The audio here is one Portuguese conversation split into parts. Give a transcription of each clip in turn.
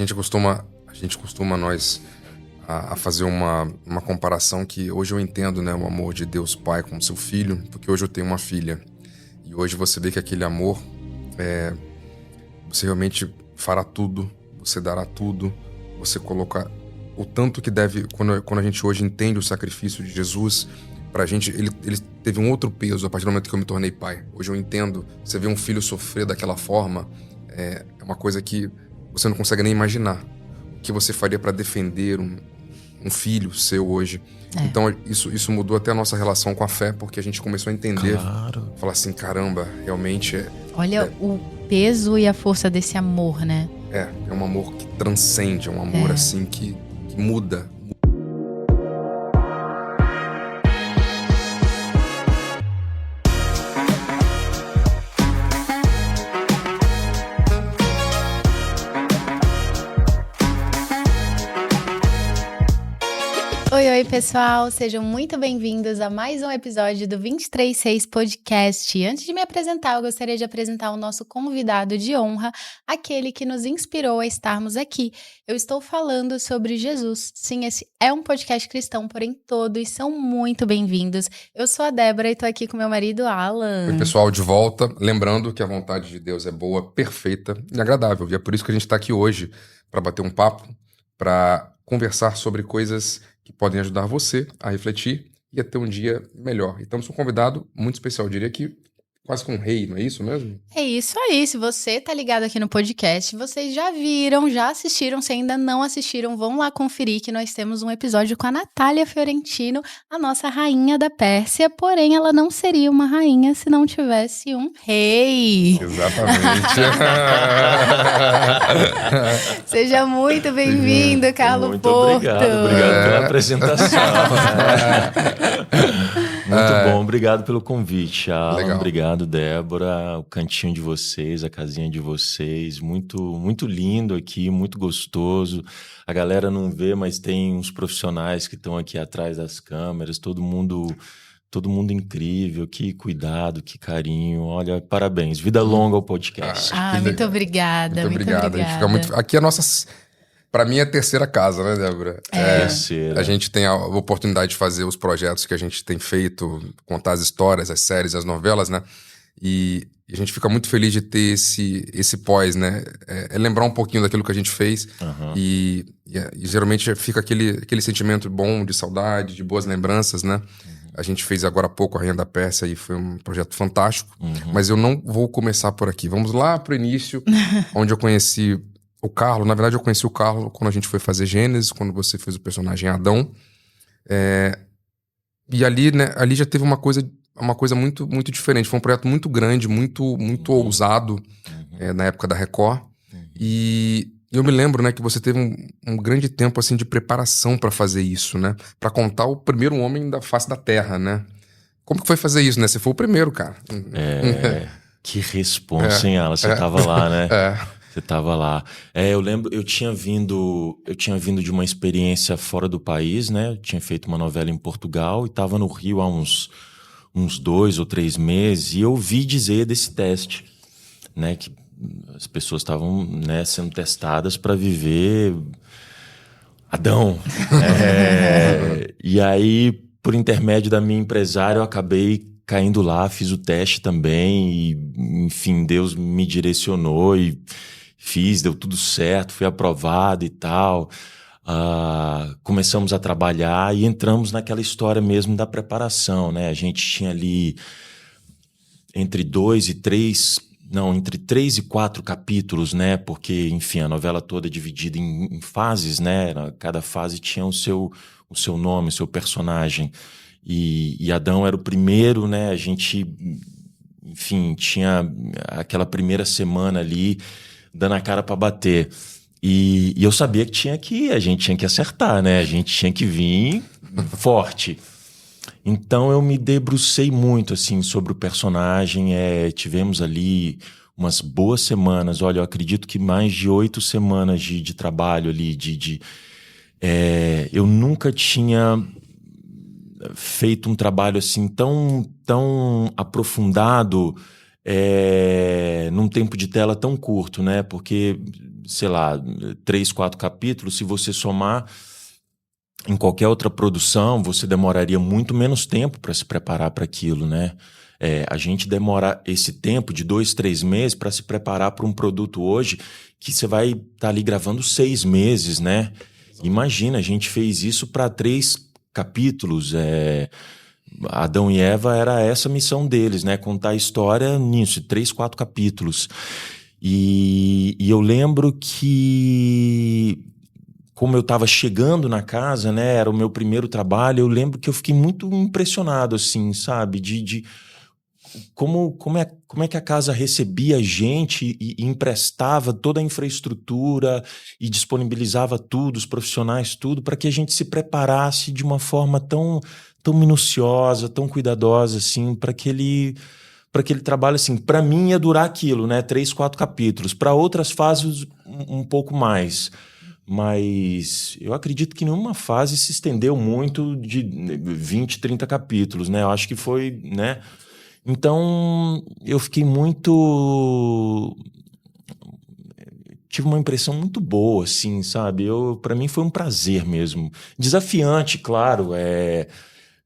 A gente costuma nós a fazer uma comparação que hoje eu entendo, né, o amor de Deus Pai com seu filho, porque hoje eu tenho uma filha. E hoje você vê que aquele amor, você realmente fará tudo, você dará tudo, você coloca o tanto que deve. Quando a gente hoje entende o sacrifício de Jesus, pra gente, ele teve um outro peso a partir do momento que eu me tornei pai. Hoje eu entendo, você vê um filho sofrer daquela forma, é uma coisa que você não consegue nem imaginar. O que você faria para defender um filho seu hoje. Então isso mudou até a nossa relação com a fé, porque a gente começou a entender, falar assim, caramba, realmente Olha o peso e a força desse amor, né? É um amor que transcende, é um amor assim que muda. Oi, pessoal, sejam muito bem-vindos a mais um episódio do 236 Podcast. Antes de me apresentar, eu gostaria de apresentar o nosso convidado de honra, aquele que nos inspirou a estarmos aqui. Eu estou falando sobre Jesus. Sim, esse é um podcast cristão, porém todos são muito bem-vindos. Eu sou a Débora e estou aqui com meu marido Alan. Oi, pessoal, de volta. Lembrando que a vontade de Deus é boa, perfeita e agradável. E é por isso que a gente está aqui hoje, para bater um papo, para conversar sobre coisas que podem ajudar você a refletir e a ter um dia melhor. E estamos com um convidado muito especial, eu diria que quase que um rei, não é isso mesmo? É isso aí, se você tá ligado aqui no podcast, vocês já viram, já assistiram, se ainda não assistiram, vão lá conferir que nós temos um episódio com a Natália Fiorentino, a nossa rainha da Pérsia, porém ela não seria uma rainha se não tivesse um rei. Exatamente. Seja muito bem-vindo, Carlo muito Porto. Obrigado pela apresentação. Muito bom, obrigado pelo convite, Alan. Legal. Obrigado, Débora. O cantinho de vocês, a casinha de vocês, muito lindo aqui, muito gostoso. A galera não vê, mas tem uns profissionais que estão aqui atrás das câmeras, todo mundo incrível, que cuidado, que carinho. Olha, parabéns. Vida longa ao podcast. Muito obrigada. Muito obrigado. A gente fica muito... Aqui é a nossa... Pra mim é a terceira casa, né, Débora? Terceira. A gente tem a oportunidade de fazer os projetos que a gente tem feito, contar as histórias, as séries, as novelas, né? E a gente fica muito feliz de ter esse pós, né? É lembrar um pouquinho daquilo que a gente fez. E geralmente fica aquele sentimento bom de saudade, de boas lembranças, né? A gente fez agora há pouco a Rainha da Pérsia e foi um projeto fantástico. Mas eu não vou começar por aqui. Vamos lá pro início, onde eu conheci o Carlo. Na verdade, eu conheci o Carlo quando a gente foi fazer Gênesis, quando você fez o personagem Adão. E ali, né, ali já teve uma coisa muito, muito diferente. Foi um projeto muito grande, muito ousado, na época da Record. E eu me lembro, né, que você teve um grande tempo assim de preparação para fazer isso, né? Para contar o primeiro homem da face da Terra, né? Como que foi fazer isso, né? Você foi o primeiro, cara. Que responsa, hein, Alan? Você tava lá, né? Você tava lá. Eu lembro, eu tinha vindo de uma experiência fora do país, né? Eu tinha feito uma novela em Portugal e tava no Rio há uns 2 ou 3 meses e eu ouvi dizer desse teste, né? Que as pessoas estavam, né, sendo testadas para viver Adão. E aí, por intermédio da minha empresária, eu acabei caindo lá, fiz o teste também e, enfim, Deus me direcionou e fiz, deu tudo certo, fui aprovado e tal. Começamos a trabalhar e entramos naquela história mesmo da preparação, né? A gente tinha ali entre 3 e 4 capítulos, né? Porque, enfim, a novela toda é dividida em fases, né? Cada fase tinha o seu nome, o seu personagem. E Adão era o primeiro, né? A gente, enfim, tinha aquela primeira semana ali dando a cara para bater. E eu sabia que a gente tinha que acertar, né? A gente tinha que vir forte. Então eu me debrucei muito, assim, sobre o personagem. Tivemos ali umas boas semanas. Olha, eu acredito que mais de 8 semanas de trabalho ali. Eu nunca tinha feito um trabalho assim tão aprofundado num tempo de tela tão curto, né? Porque sei lá, 3, 4 capítulos, se você somar em qualquer outra produção, você demoraria muito menos tempo para se preparar para aquilo, né? A gente demora esse tempo de 2, 3 meses para se preparar para um produto hoje que você vai estar ali gravando 6 meses, né? Imagina, a gente fez isso para 3 capítulos. Adão e Eva era essa a missão deles, né? Contar a história nisso, 3, 4 capítulos. E eu lembro que, como eu estava chegando na casa, né? Era o meu primeiro trabalho, eu lembro que eu fiquei muito impressionado, assim, sabe? De como é que a casa recebia a gente e emprestava toda a infraestrutura e disponibilizava tudo, os profissionais, tudo, para que a gente se preparasse de uma forma tão minuciosa, tão cuidadosa, assim, para aquele trabalho, assim. Para mim ia durar aquilo, né? 3, 4 capítulos. Para outras fases, um pouco mais. Mas eu acredito que nenhuma fase se estendeu muito de 20, 30 capítulos, né? Eu acho que foi, né? Então, eu fiquei tive uma impressão muito boa, assim, sabe? Para mim foi um prazer mesmo. Desafiante, claro.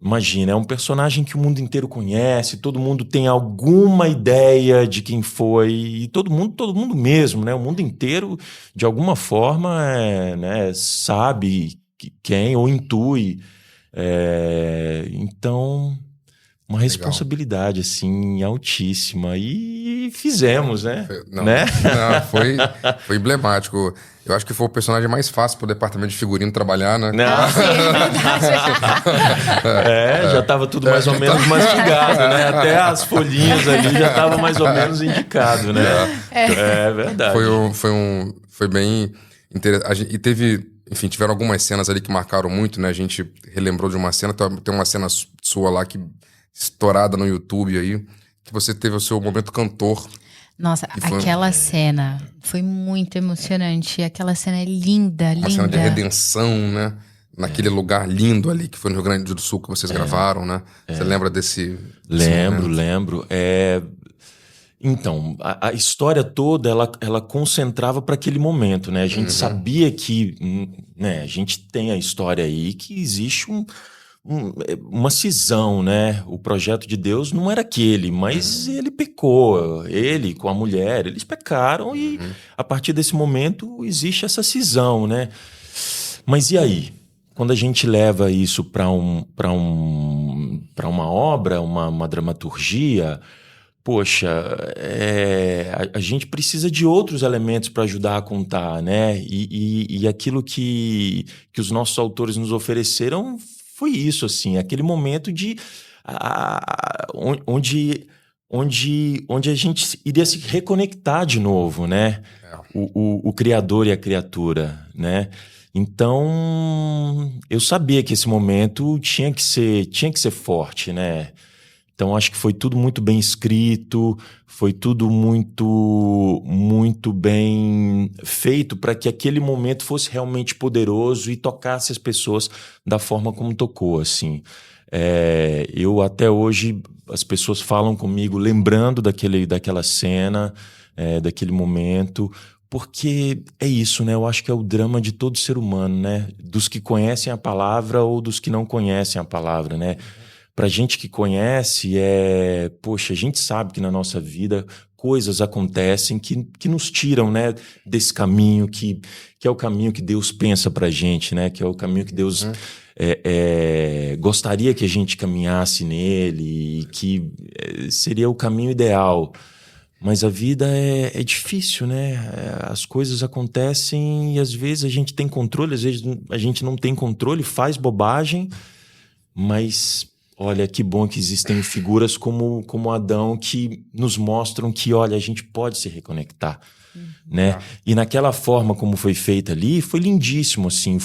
Imagina, é um personagem que o mundo inteiro conhece, todo mundo tem alguma ideia de quem foi, e todo mundo mesmo, né? O mundo inteiro, de alguma forma, né, sabe quem ou intui. Então, uma responsabilidade, assim, altíssima. E fizemos, né? Não, né? Não, foi emblemático. Eu acho que foi o personagem mais fácil pro departamento de figurino trabalhar, né? Já estava tudo mais ou menos mastigado, né? Até as folhinhas ali já estava mais ou menos indicado, né? É verdade. Foi bem interessante. E teve, enfim, tiveram algumas cenas ali que marcaram muito, né? A gente relembrou de uma cena, tem uma cena sua lá que estourada no YouTube aí, que você teve o seu momento cantor. Nossa, aquela cena foi muito emocionante. Aquela cena é linda, linda. Uma cena de redenção, né? Naquele lugar lindo ali, que foi no Rio Grande do Sul que vocês gravaram, né? Você lembra desse Lembro. Então, a história toda, ela concentrava para aquele momento, né? A gente sabia que, né? A gente tem a história aí que existe uma cisão, né? O projeto de Deus não era aquele, mas ele pecou. Ele com a mulher, eles pecaram e a partir desse momento existe essa cisão, né? Mas e aí? Quando a gente leva isso para uma obra, uma dramaturgia, poxa, a gente precisa de outros elementos para ajudar a contar, né? E aquilo que os nossos autores nos ofereceram foi isso, assim, aquele momento onde a gente iria se reconectar de novo, né? O criador e a criatura, né? Então, eu sabia que esse momento tinha que ser forte, né? Então, acho que foi tudo muito bem escrito, foi tudo muito, muito bem feito para que aquele momento fosse realmente poderoso e tocasse as pessoas da forma como tocou, assim. Eu, até hoje, as pessoas falam comigo lembrando daquela cena, daquele momento, porque é isso, né? Eu acho que é o drama de todo ser humano, né? Dos que conhecem a palavra ou dos que não conhecem a palavra, né? Pra gente que conhece, poxa, a gente sabe que na nossa vida coisas acontecem que nos tiram, né, desse caminho que é o caminho que Deus pensa pra gente, né? Que é o caminho que Deus gostaria que a gente caminhasse nele e que seria o caminho ideal. Mas a vida é difícil, né? As coisas acontecem e às vezes a gente tem controle, às vezes a gente não tem controle, faz bobagem, mas olha, que bom que existem figuras como Adão que nos mostram que, olha, a gente pode se reconectar, né? E naquela forma como foi feita ali, foi lindíssimo, assim,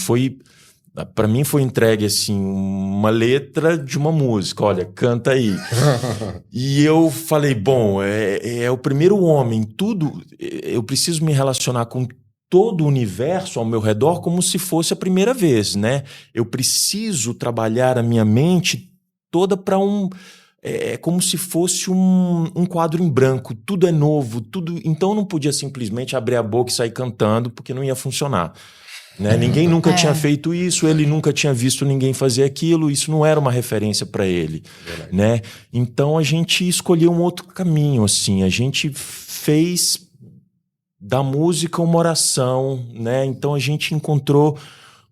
para mim foi entregue, assim, uma letra de uma música, olha, canta aí. E eu falei, bom, é o primeiro homem, eu preciso me relacionar com todo o universo ao meu redor como se fosse a primeira vez, né? Eu preciso trabalhar a minha mente toda para é como se fosse um quadro em branco, tudo é novo, tudo. Então eu não podia simplesmente abrir a boca e sair cantando, porque não ia funcionar. Né? Ninguém nunca tinha feito isso, ele nunca tinha visto ninguém fazer aquilo, isso não era uma referência para ele. Né? Então a gente escolheu um outro caminho, assim, a gente fez da música uma oração, né? Então a gente encontrou,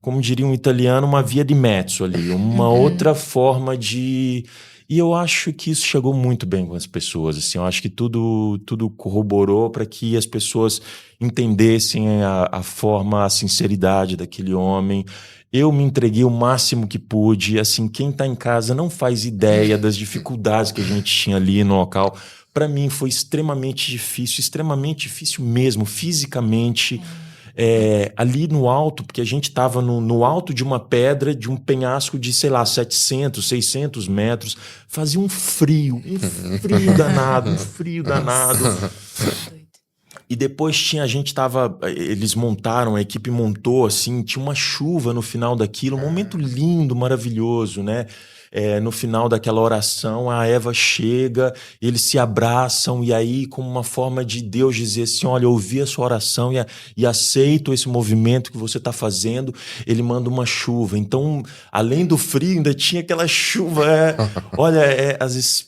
como diria um italiano, uma via de mezzo ali, uma outra forma de... E eu acho que isso chegou muito bem com as pessoas, assim, eu acho que tudo corroborou para que as pessoas entendessem a forma, a sinceridade daquele homem. Eu me entreguei o máximo que pude, assim, quem está em casa não faz ideia das dificuldades que a gente tinha ali no local. Para mim foi extremamente difícil mesmo, fisicamente. Ali no alto, porque a gente estava no alto de uma pedra, de um penhasco de, sei lá, 700, 600 metros. Fazia um frio danado, E depois eles montaram, a equipe montou, assim, tinha uma chuva no final daquilo, um momento lindo, maravilhoso, né? No final daquela oração, a Eva chega, eles se abraçam, e aí, como uma forma de Deus dizer assim, olha, eu ouvi a sua oração e aceito esse movimento que você está fazendo, ele manda uma chuva. Então, além do frio, ainda tinha aquela chuva. Às vezes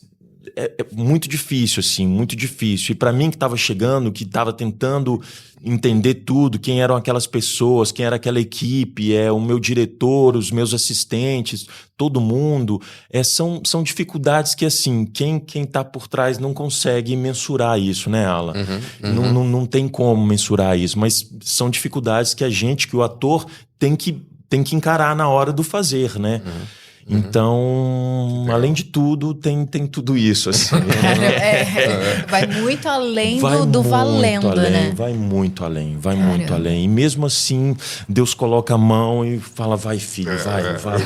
é muito difícil, assim, muito difícil. E para mim que estava chegando, que estava tentando entender tudo, quem eram aquelas pessoas, quem era aquela equipe, o meu diretor, os meus assistentes, todo mundo, são dificuldades que, assim, quem tá por trás não consegue mensurar isso, né, Alan? Não tem como mensurar isso, mas são dificuldades que que o ator tem que encarar na hora do fazer, né? Então, além de tudo, tem tudo isso, assim. Vai muito além do valendo, né? Vai muito além. E mesmo assim, Deus coloca a mão e fala, vai, filho,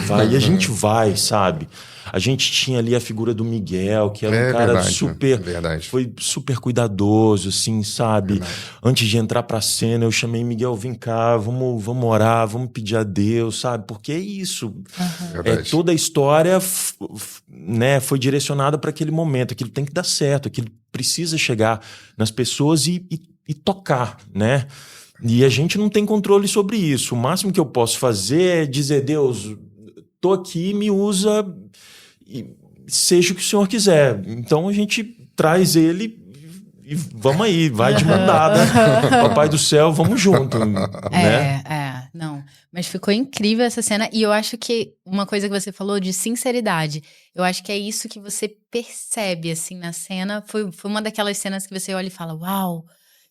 vai. E a gente vai, sabe? A gente tinha ali a figura do Miguel, que era um cara foi super cuidadoso, assim, sabe? Antes de entrar pra cena, eu chamei Miguel, vem cá, vamos orar, vamos pedir a Deus, sabe? Porque é isso. Toda a história né, foi direcionada para aquele momento, aquilo tem que dar certo, aquilo precisa chegar nas pessoas e tocar, né? E a gente não tem controle sobre isso. O máximo que eu posso fazer é dizer, Deus, tô aqui, me usa... E seja o que o senhor quiser. Então a gente traz ele e vamos aí, vai de mão dada. Papai do céu, vamos junto. Né? Não. Mas ficou incrível essa cena. E eu acho que uma coisa que você falou de sinceridade, eu acho que é isso que você percebe, assim, na cena. Foi uma daquelas cenas que você olha e fala, uau,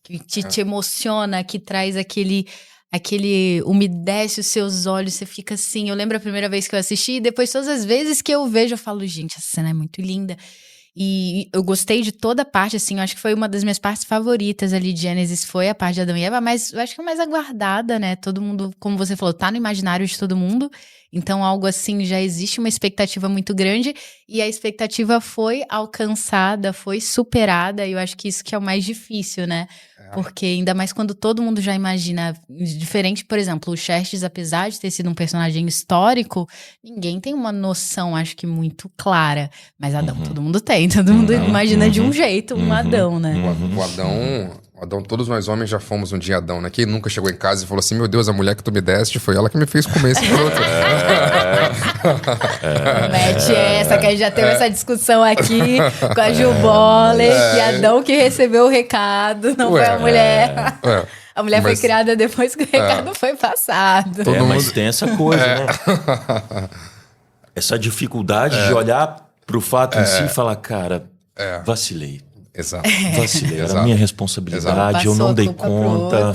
que te emociona, que traz aquele umedece os seus olhos, você fica assim. Eu lembro a primeira vez que eu assisti, e depois todas as vezes que eu vejo, eu falo, gente, essa cena é muito linda. E eu gostei de toda a parte, assim, eu acho que foi uma das minhas partes favoritas ali de Gênesis, foi a parte de Adão e Eva, mas eu acho que é mais aguardada, né? Todo mundo, como você falou, tá no imaginário de todo mundo, então algo assim, já existe uma expectativa muito grande, e a expectativa foi alcançada, foi superada, e eu acho que isso que é o mais difícil, né? Porque ainda mais quando todo mundo já imagina diferente, por exemplo, o Xerxes, apesar de ter sido um personagem histórico, ninguém tem uma noção, acho que muito clara. Mas Adão, todo mundo tem, todo mundo imagina de um jeito um Adão, né? O Adão, todos nós homens já fomos um dia Adão, né? Quem nunca chegou em casa e falou assim, meu Deus, a mulher que tu me deste foi ela que me fez comer esse fruto. Mete essa, que a gente já teve essa discussão aqui com a Gil Boller, que Adão que recebeu o recado, não foi a mulher. A mulher foi criada depois que o recado foi passado. Mas tem essa coisa, né? Essa dificuldade de olhar pro fato em si e falar, cara, vacilei. Exato. Vacilei, era a minha responsabilidade, eu não dei conta.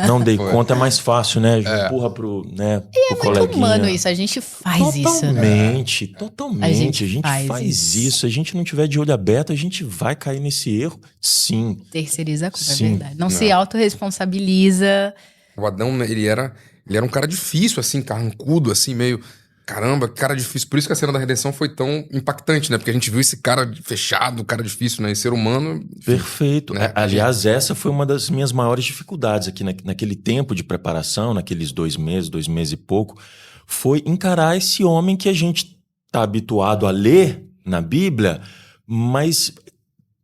Não dei conta, é mais fácil, né? Empurra pro, né, pro coleguinha. Muito humano isso, a gente faz isso, né? Totalmente, a gente faz isso. Se a gente não tiver de olho aberto, a gente vai cair nesse erro, sim. Terceiriza a culpa, é verdade. Não se autorresponsabiliza. O Adão, ele era um cara difícil, assim, carrancudo, assim, meio... Caramba, que cara difícil. Por isso que a cena da redenção foi tão impactante, né? Porque a gente viu esse cara fechado, cara difícil, né? E ser humano... Perfeito. Né? Aliás, essa foi uma das minhas maiores dificuldades aqui naquele tempo de preparação, naqueles 2 meses e pouco, foi encarar esse homem que a gente tá habituado a ler, na Bíblia, mas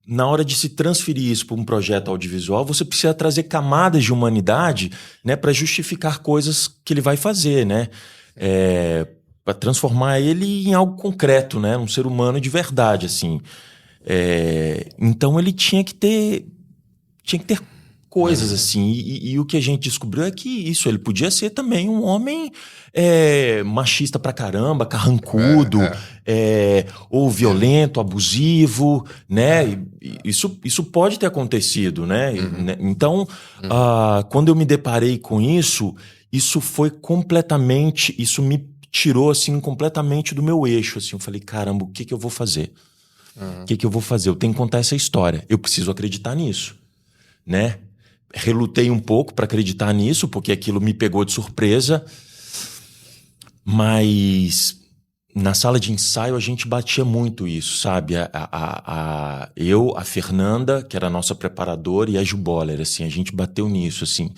na hora de se transferir isso para um projeto audiovisual, você precisa trazer camadas de humanidade, né, para justificar coisas que ele vai fazer, né? Para transformar ele em algo concreto, né? Um ser humano de verdade, assim. Então ele tinha que ter coisas assim, e o que a gente descobriu é que ele podia ser também um homem machista pra caramba, carrancudo, ou violento, abusivo, né? Isso pode ter acontecido, né? Então, quando eu me deparei com isso foi completamente, isso me tirou assim completamente do meu eixo, assim. Eu falei, caramba, o que eu vou fazer? O que eu vou fazer? Eu tenho que contar essa história, eu preciso acreditar nisso, né? Relutei um pouco para acreditar nisso, porque aquilo me pegou de surpresa, mas na sala de ensaio a gente batia muito isso, sabe? Eu, a Fernanda, que era a nossa preparadora, e a Ju Boller, assim, a gente bateu nisso, assim,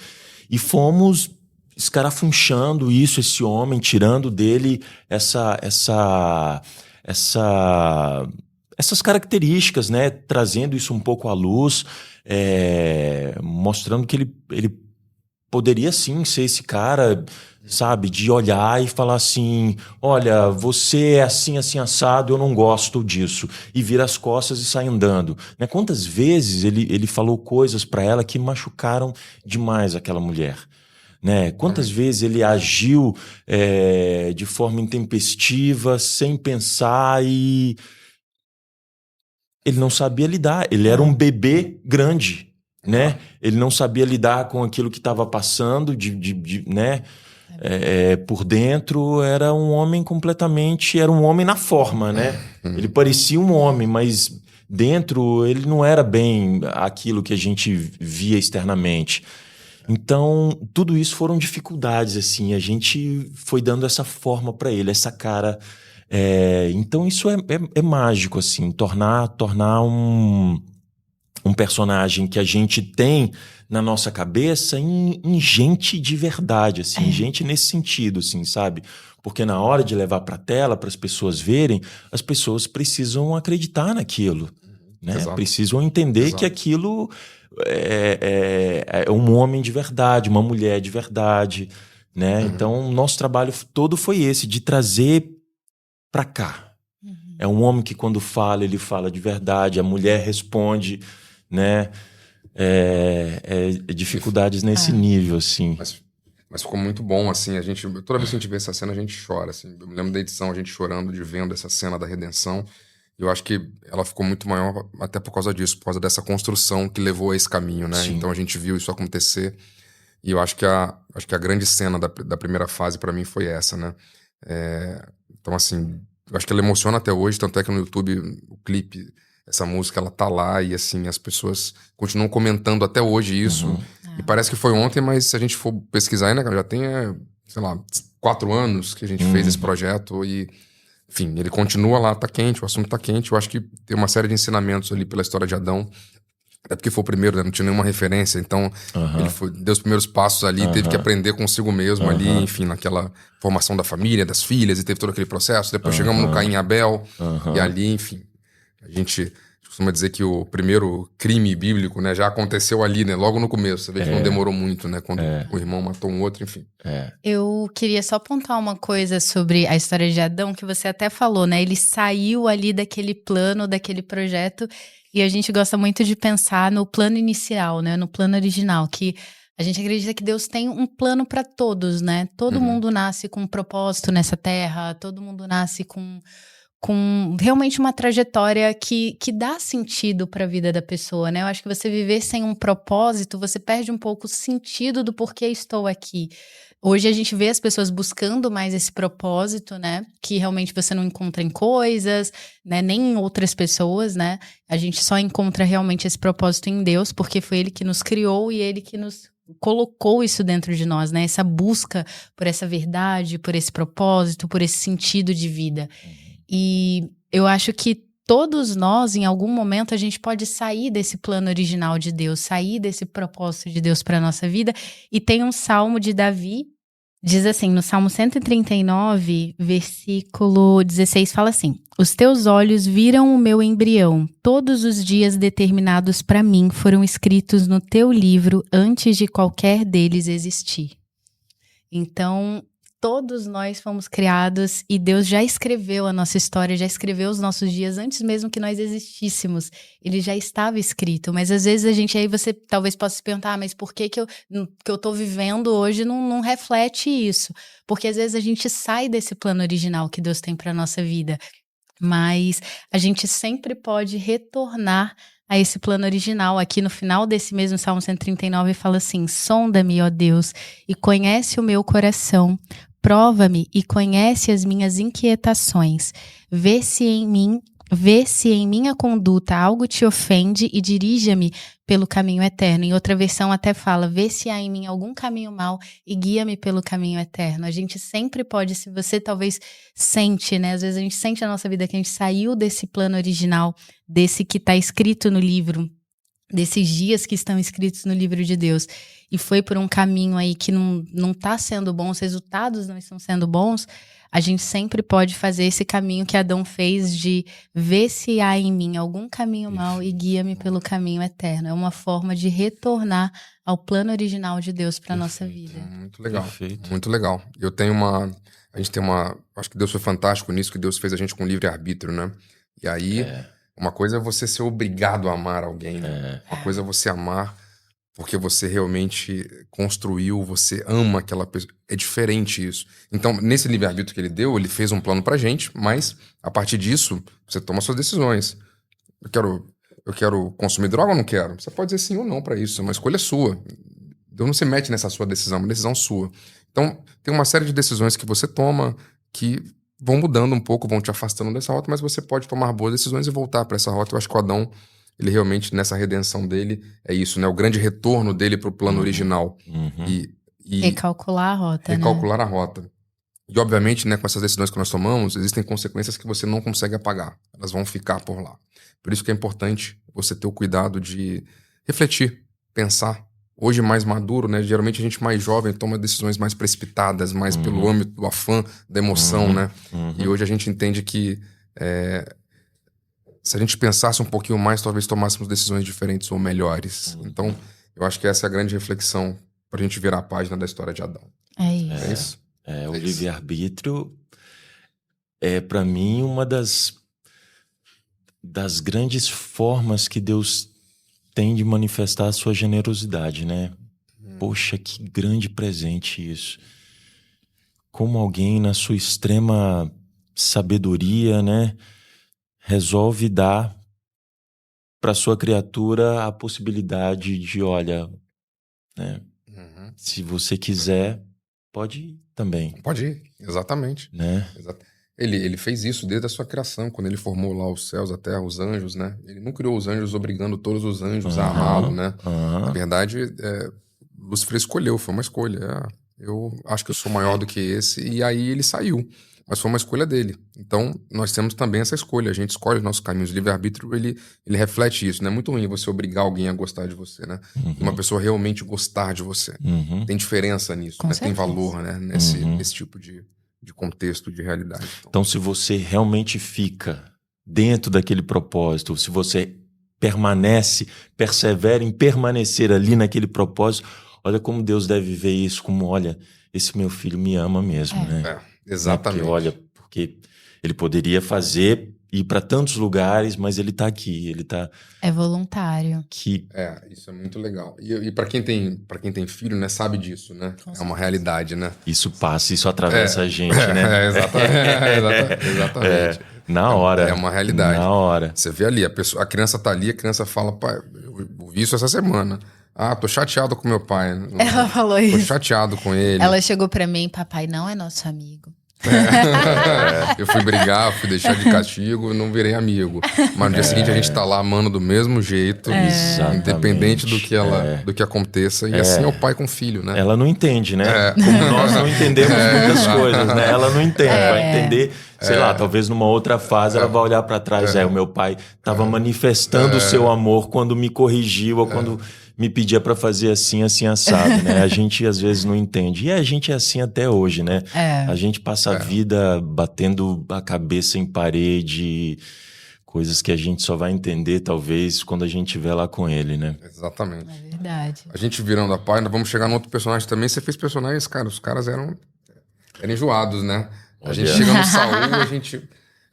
e fomos escarafunchando isso, esse homem, tirando dele essas características, né? Trazendo isso um pouco à luz, mostrando que ele poderia sim ser esse cara, sabe, de olhar e falar assim, olha, você é assim, assim, assado, eu não gosto disso, e vira as costas e sai andando, né? Quantas vezes ele falou coisas para ela que machucaram demais aquela mulher, né? Quantas vezes ele agiu de forma intempestiva, sem pensar, e ele não sabia lidar. Ele era um bebê grande, né? Ele não sabia lidar com aquilo que estava passando, né? Por dentro, era um homem completamente... Era um homem na forma, né? Ele parecia um homem, mas dentro ele não era bem aquilo que a gente via externamente. Então, tudo isso foram dificuldades, assim. A gente foi dando essa forma para ele, essa cara... Então isso é mágico, assim, tornar um personagem que a gente tem na nossa cabeça em gente de verdade, assim, gente nesse sentido, assim, sabe? Porque na hora de levar para a tela, para as pessoas verem, as pessoas precisam acreditar naquilo, né? Exato. Precisam entender que aquilo é um homem de verdade, uma mulher de verdade, né? Então, nosso trabalho todo foi esse, de trazer pra cá. É um homem que quando fala, ele fala de verdade, a mulher responde, né? Dificuldades nesse nível, assim. Mas ficou muito bom, assim, toda vez que a gente vê essa cena, a gente chora, assim. Eu me lembro da edição, a gente chorando, de vendo essa cena da redenção. Eu acho que ela ficou muito maior até por causa disso, por causa dessa construção que levou a esse caminho, né? Sim. Então a gente viu isso acontecer, e eu acho que a grande cena da primeira fase pra mim foi essa, né? Então, assim, eu acho que ela emociona até hoje, tanto é que no YouTube, o clipe, essa música, ela tá lá, e assim, as pessoas continuam comentando até hoje isso. E parece que foi ontem, mas se a gente for pesquisar, né, já tem, sei lá, 4 anos que a gente fez esse projeto, e, enfim, ele continua lá, tá quente, o assunto tá quente. Eu acho que tem uma série de ensinamentos ali pela história de Adão, até porque foi o primeiro, né? Não tinha nenhuma referência, então ele deu os primeiros passos ali, teve que aprender consigo mesmo ali, enfim, naquela formação da família, das filhas, e teve todo aquele processo. Depois chegamos no Caim e Abel, e ali, enfim, a gente costuma dizer que o primeiro crime bíblico, né, já aconteceu ali, né, logo no começo. Você vê que não demorou muito, né, quando o irmão matou um outro, enfim. Eu queria só apontar uma coisa sobre a história de Adão, que você até falou, né, ele saiu ali daquele plano, daquele projeto. E a gente gosta muito de pensar no plano inicial, né? No plano original, que a gente acredita que Deus tem um plano para todos, né? Todo mundo nasce com um propósito nessa terra, todo mundo nasce com realmente uma trajetória que dá sentido para a vida da pessoa, né? Eu acho que você viver sem um propósito, você perde um pouco o sentido do porquê estou aqui. Hoje a gente vê as pessoas buscando mais esse propósito, né? Que realmente você não encontra em coisas, né? Nem em outras pessoas, né? A gente só encontra realmente esse propósito em Deus, porque foi Ele que nos criou e Ele que nos colocou isso dentro de nós, né? Essa busca por essa verdade, por esse propósito, por esse sentido de vida. E eu acho que todos nós, em algum momento, a gente pode sair desse plano original de Deus, sair desse propósito de Deus para a nossa vida. E tem um salmo de Davi, diz assim, no Salmo 139, versículo 16, fala assim: Os teus olhos viram o meu embrião. Todos os dias determinados para mim foram escritos no teu livro antes de qualquer deles existir. Então, todos nós fomos criados e Deus já escreveu a nossa história, já escreveu os nossos dias antes mesmo que nós existíssemos. Ele já estava escrito, mas às vezes a gente, aí você talvez possa se perguntar, mas por que eu tô vivendo hoje não reflete isso? Porque às vezes a gente sai desse plano original que Deus tem para nossa vida. Mas a gente sempre pode retornar a esse plano original. Aqui no final desse mesmo Salmo 139 fala assim: sonda-me, ó Deus, e conhece o meu coração, prova-me e conhece as minhas inquietações, vê se em minha conduta algo te ofende e dirija-me pelo caminho eterno. Em outra versão até fala, vê se há em mim algum caminho mau e guia-me pelo caminho eterno. A gente sempre pode, se você talvez sente, né? Às vezes a gente sente na nossa vida que a gente saiu desse plano original, desse que está escrito no livro, desses dias que estão escritos no livro de Deus, e foi por um caminho aí que não está sendo bom, os resultados não estão sendo bons. A gente sempre pode fazer esse caminho que Adão fez de ver se há em mim algum caminho mau e guia-me pelo caminho eterno. É uma forma de retornar ao plano original de Deus para nossa vida. Muito legal, Perfeito. muito legal. Acho que Deus foi fantástico nisso, que Deus fez a gente com livre-arbítrio, né? E aí, uma coisa é você ser obrigado a amar alguém, né? Uma coisa é você amar porque você realmente construiu, você ama aquela pessoa. É diferente isso. Então, nesse livre-arbítrio que ele deu, ele fez um plano pra gente, mas a partir disso, você toma suas decisões. Eu quero consumir droga ou não quero? Você pode dizer sim ou não pra isso, é uma escolha sua. Deus não se mete nessa sua decisão, é uma decisão sua. Então, tem uma série de decisões que você toma que vão mudando um pouco, vão te afastando dessa rota, mas você pode tomar boas decisões e voltar pra essa rota. Eu acho que o Adão, ele realmente, nessa redenção dele, é isso, né? O grande retorno dele pro plano original. E Recalcular a rota, recalcular a rota. E, obviamente, né, com essas decisões que nós tomamos, existem consequências que você não consegue apagar. Elas vão ficar por lá. Por isso que é importante você ter o cuidado de refletir, pensar. Hoje, mais maduro, né? Geralmente, a gente mais jovem toma decisões mais precipitadas, mais pelo âmbito do afã, da emoção, né? E hoje a gente entende que se a gente pensasse um pouquinho mais, talvez tomássemos decisões diferentes ou melhores. Então, eu acho que essa é a grande reflexão pra gente virar a página da história de Adão. É isso. É isso? O livre-arbítrio é, para mim, uma das grandes formas que Deus tem de manifestar a sua generosidade, né? Poxa, que grande presente isso. Como alguém, na sua extrema sabedoria, né, resolve dar para sua criatura a possibilidade de, olha, né, se você quiser, pode ir também. Pode ir, exatamente. Né? Ele fez isso desde a sua criação, quando ele formou lá os céus, a terra, os anjos, né? Ele não criou os anjos obrigando todos os anjos a amá-lo, né? Na verdade, Lúcifer escolheu, foi uma escolha. Eu acho que eu sou maior do que esse, e aí ele saiu. Mas foi uma escolha dele. Então, nós temos também essa escolha. A gente escolhe os nossos caminhos. O livre-arbítrio, ele reflete isso. Não é muito ruim você obrigar alguém a gostar de você, né? Uma pessoa realmente gostar de você. Tem diferença nisso, né? Tem valor, né? Nesse tipo de contexto, de realidade. Então, se você realmente fica dentro daquele propósito, se você persevera em permanecer ali naquele propósito, olha como Deus deve ver isso, como, olha, esse meu filho me ama mesmo, né? Exatamente. Porque ele poderia ir para tantos lugares, mas ele tá aqui, ele tá... É voluntário. Isso é muito legal. E para quem tem filho, né, sabe disso, né? É uma realidade, né? Isso passa, isso atravessa a gente, né? Exatamente. Na hora. É uma realidade. Na hora. Você vê ali, a criança tá ali, a criança fala, pai, eu vi isso essa semana. Tô chateado com meu pai. Ela falou isso. Tô chateado com ele. Ela chegou pra mim, papai não é nosso amigo. Eu fui brigar, fui deixar de castigo, não virei amigo. Mas no dia seguinte a gente tá lá amando do mesmo jeito, independente do que aconteça. E assim é o pai com o filho, né? Ela não entende, né? Como nós não entendemos muitas coisas, né? Ela não entende, vai entender, sei lá, talvez numa outra fase ela vai olhar pra trás, o meu pai tava manifestando o seu amor quando me corrigiu ou quando me pedia para fazer assim, assim, assado, né? A gente às vezes não entende. E a gente é assim até hoje, né? A gente passa a vida batendo a cabeça em parede, coisas que a gente só vai entender, talvez, quando a gente estiver lá com ele, né? Exatamente. É verdade. A gente virando a página, vamos chegar no outro personagem também. Você fez personagens, cara, os caras eram enjoados, né? A gente chega no Saul,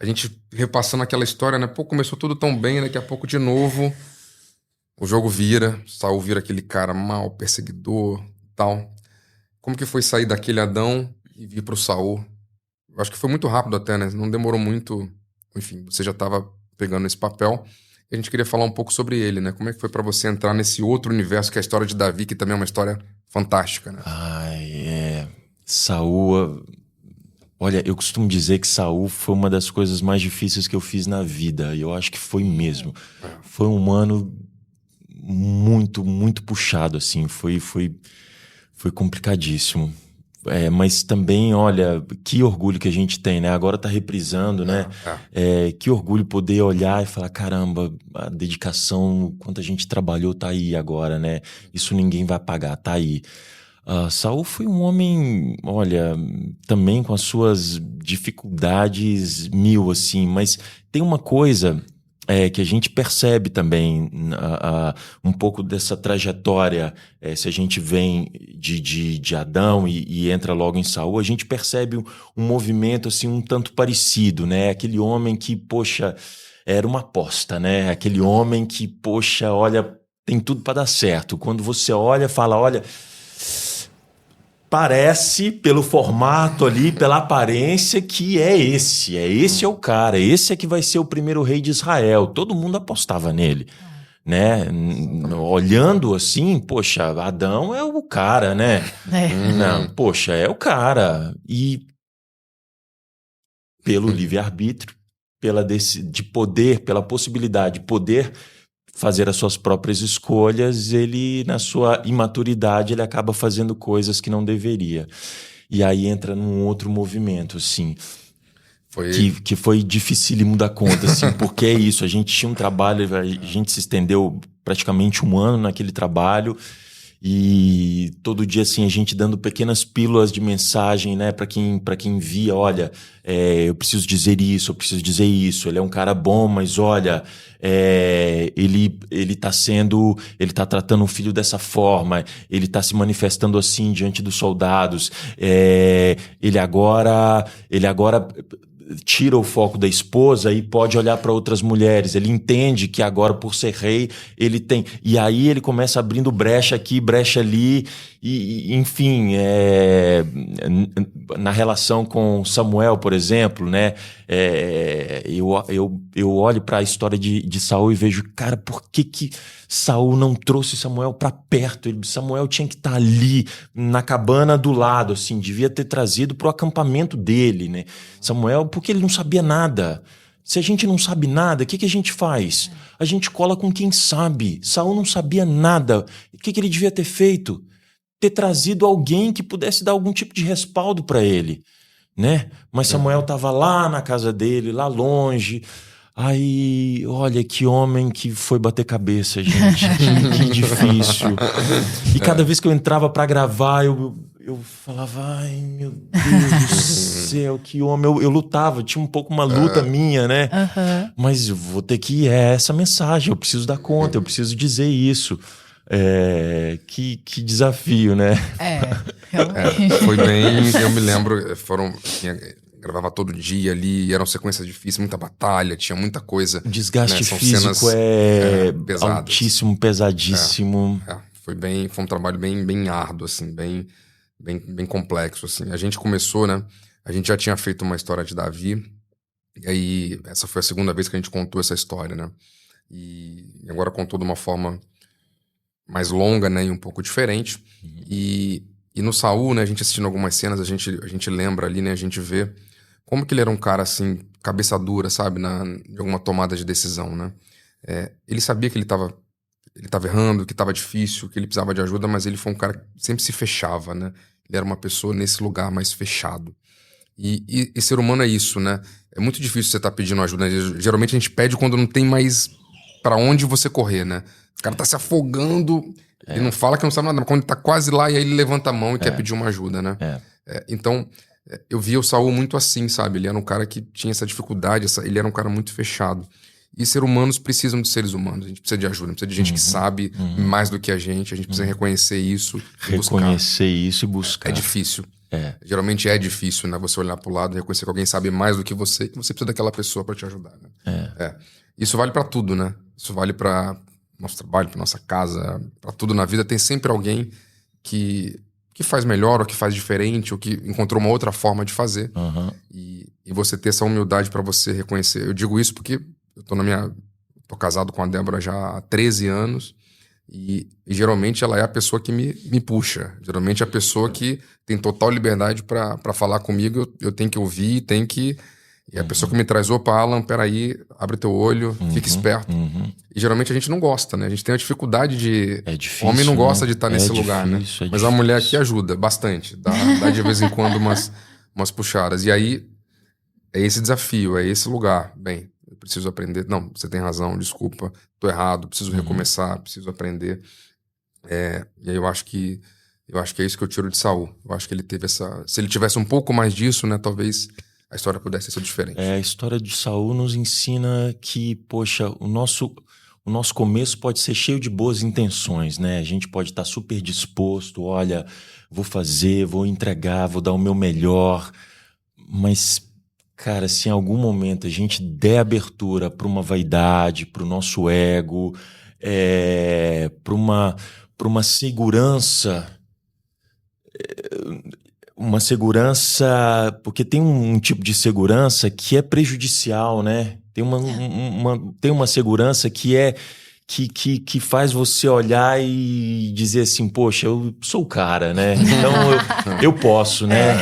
a gente repassando aquela história, né? Pô, começou tudo tão bem, daqui a pouco de novo o jogo vira, Saul vira aquele cara mau, perseguidor, tal. Como que foi sair daquele Adão e vir pro Saul? Eu acho que foi muito rápido até, né? Não demorou muito. Enfim, você já estava pegando esse papel. E a gente queria falar um pouco sobre ele, né? Como é que foi para você entrar nesse outro universo que é a história de Davi, que também é uma história fantástica, né? Saul... Olha, eu costumo dizer que Saul foi uma das coisas mais difíceis que eu fiz na vida. E eu acho que foi mesmo. Foi um ano muito, muito puxado, assim. Foi complicadíssimo. Mas também, olha, que orgulho que a gente tem, né? Agora tá reprisando, né? Que orgulho poder olhar e falar, caramba, a dedicação, quanto a gente trabalhou tá aí agora, né? Isso ninguém vai pagar, tá aí. Saul foi um homem, olha, também com as suas dificuldades mil, assim, mas tem uma coisa que a gente percebe também um pouco dessa trajetória, se a gente vem de Adão e entra logo em Saul, a gente percebe um movimento assim um tanto parecido, né? Aquele homem que, poxa, era uma aposta, né? Aquele homem que, poxa, olha, tem tudo para dar certo. Quando você olha, fala, olha... Parece, pelo formato ali, pela aparência, que esse é o cara, esse é que vai ser o primeiro rei de Israel. Todo mundo apostava nele, né? Olhando assim, poxa, Adão é o cara, né? Não, poxa, é o cara. E pelo livre-arbítrio, pela possibilidade de poder fazer as suas próprias escolhas, ele, na sua imaturidade, ele acaba fazendo coisas que não deveria. E aí entra num outro movimento, assim, que foi dificílimo da conta, assim, porque é isso, a gente tinha um trabalho, a gente se estendeu praticamente um ano naquele trabalho, e todo dia, assim, a gente dando pequenas pílulas de mensagem, né, para quem via, olha, eu preciso dizer isso, eu preciso dizer isso, ele é um cara bom, mas olha, ele tá tratando o filho dessa forma, ele tá se manifestando assim diante dos soldados, ele agora tira o foco da esposa e pode olhar para outras mulheres. Ele entende que agora, por ser rei, ele tem... E aí ele começa abrindo brecha aqui, brecha ali, e enfim, na relação com Samuel, por exemplo, né? Eu olho para a história de Saul e vejo, cara, por que Saul não trouxe Samuel para perto? Samuel tinha que estar ali, na cabana do lado, assim, devia ter trazido para o acampamento dele, né? Samuel, porque ele não sabia nada. Se a gente não sabe nada, o que a gente faz? A gente cola com quem sabe. Saul não sabia nada. O que ele devia ter feito? Ter trazido alguém que pudesse dar algum tipo de respaldo para ele, né? Mas Samuel estava lá na casa dele, lá longe. Aí, olha, que homem que foi bater cabeça, gente. Que difícil. E cada vez que eu entrava para gravar, eu falava, ai, meu Deus do céu, que homem. Eu lutava, tinha um pouco uma luta minha, né? Mas eu vou ter que ir, essa mensagem, eu preciso dar conta, eu preciso dizer isso. Que desafio, né? Realmente. Foi bem, eu me lembro, gravava todo dia ali, eram sequências difíceis, muita batalha, tinha muita coisa. O desgaste né? físico altíssimo, pesadíssimo. Foi um trabalho bem árduo, assim, bem complexo, assim. A gente começou, né? A gente já tinha feito uma história de Davi, e aí essa foi a segunda vez que a gente contou essa história, né? E agora contou de uma forma mais longa, né? E um pouco diferente. E no Saul, né? A gente assistindo algumas cenas, a gente lembra ali, né? A gente vê como que ele era um cara, assim, cabeça dura, sabe? De alguma tomada de decisão, né? Ele sabia que ele tava errando, que tava difícil, que ele precisava de ajuda, mas ele foi um cara que sempre se fechava, né? Ele era uma pessoa nesse lugar mais fechado. E ser humano é isso, né? É muito difícil você estar pedindo ajuda. Geralmente a gente pede quando não tem mais pra onde você correr, né? O cara tá se afogando, Ele não fala que não sabe nada, mas quando ele tá quase lá, e aí ele levanta a mão e quer pedir uma ajuda, né? Então, eu via o Saul muito assim, sabe? Ele era um cara que tinha essa dificuldade, ele era um cara muito fechado. E seres humanos precisam de seres humanos. A gente precisa de ajuda, precisa de gente que sabe mais do que a gente precisa reconhecer isso e reconhecer isso e buscar. É difícil. Geralmente é difícil, né? Você olhar pro lado e reconhecer que alguém sabe mais do que você precisa daquela pessoa para te ajudar, né? Isso vale para tudo, né? Isso vale para nosso trabalho, para nossa casa, para tudo na vida. Tem sempre alguém que faz melhor, ou que faz diferente, ou que encontrou uma outra forma de fazer. E você ter essa humildade para você reconhecer. Eu digo isso porque eu tô casado com a Débora já há 13 anos e geralmente ela é a pessoa que me puxa. Geralmente é a pessoa que tem total liberdade para falar comigo, eu tenho que ouvir, E é a pessoa que me traz, opa, Alan, peraí, abre teu olho, fica esperto. E geralmente a gente não gosta, né? A gente tem a dificuldade de... É difícil, o homem não gosta né? de estar nesse lugar, né? Mas a mulher aqui ajuda bastante. Dá de vez em quando umas puxadas. E aí, é esse desafio, é esse lugar. Bem, eu preciso aprender. Não, você tem razão, desculpa, tô errado, preciso recomeçar, preciso aprender. E aí eu acho que é isso que eu tiro de Saul. Eu acho que ele teve essa... Se ele tivesse um pouco mais disso, né, talvez a história pudesse ser diferente. A história de Saul nos ensina que, poxa, o nosso começo pode ser cheio de boas intenções, né? A gente pode estar super disposto, olha, vou fazer, vou entregar, vou dar o meu melhor. Mas, cara, se em algum momento a gente der abertura para uma vaidade, para o nosso ego, para uma segurança... Uma segurança... Porque tem um tipo de segurança que é prejudicial, né? Tem uma segurança que faz você olhar e dizer assim, poxa, eu sou o cara, né? Então eu posso, né?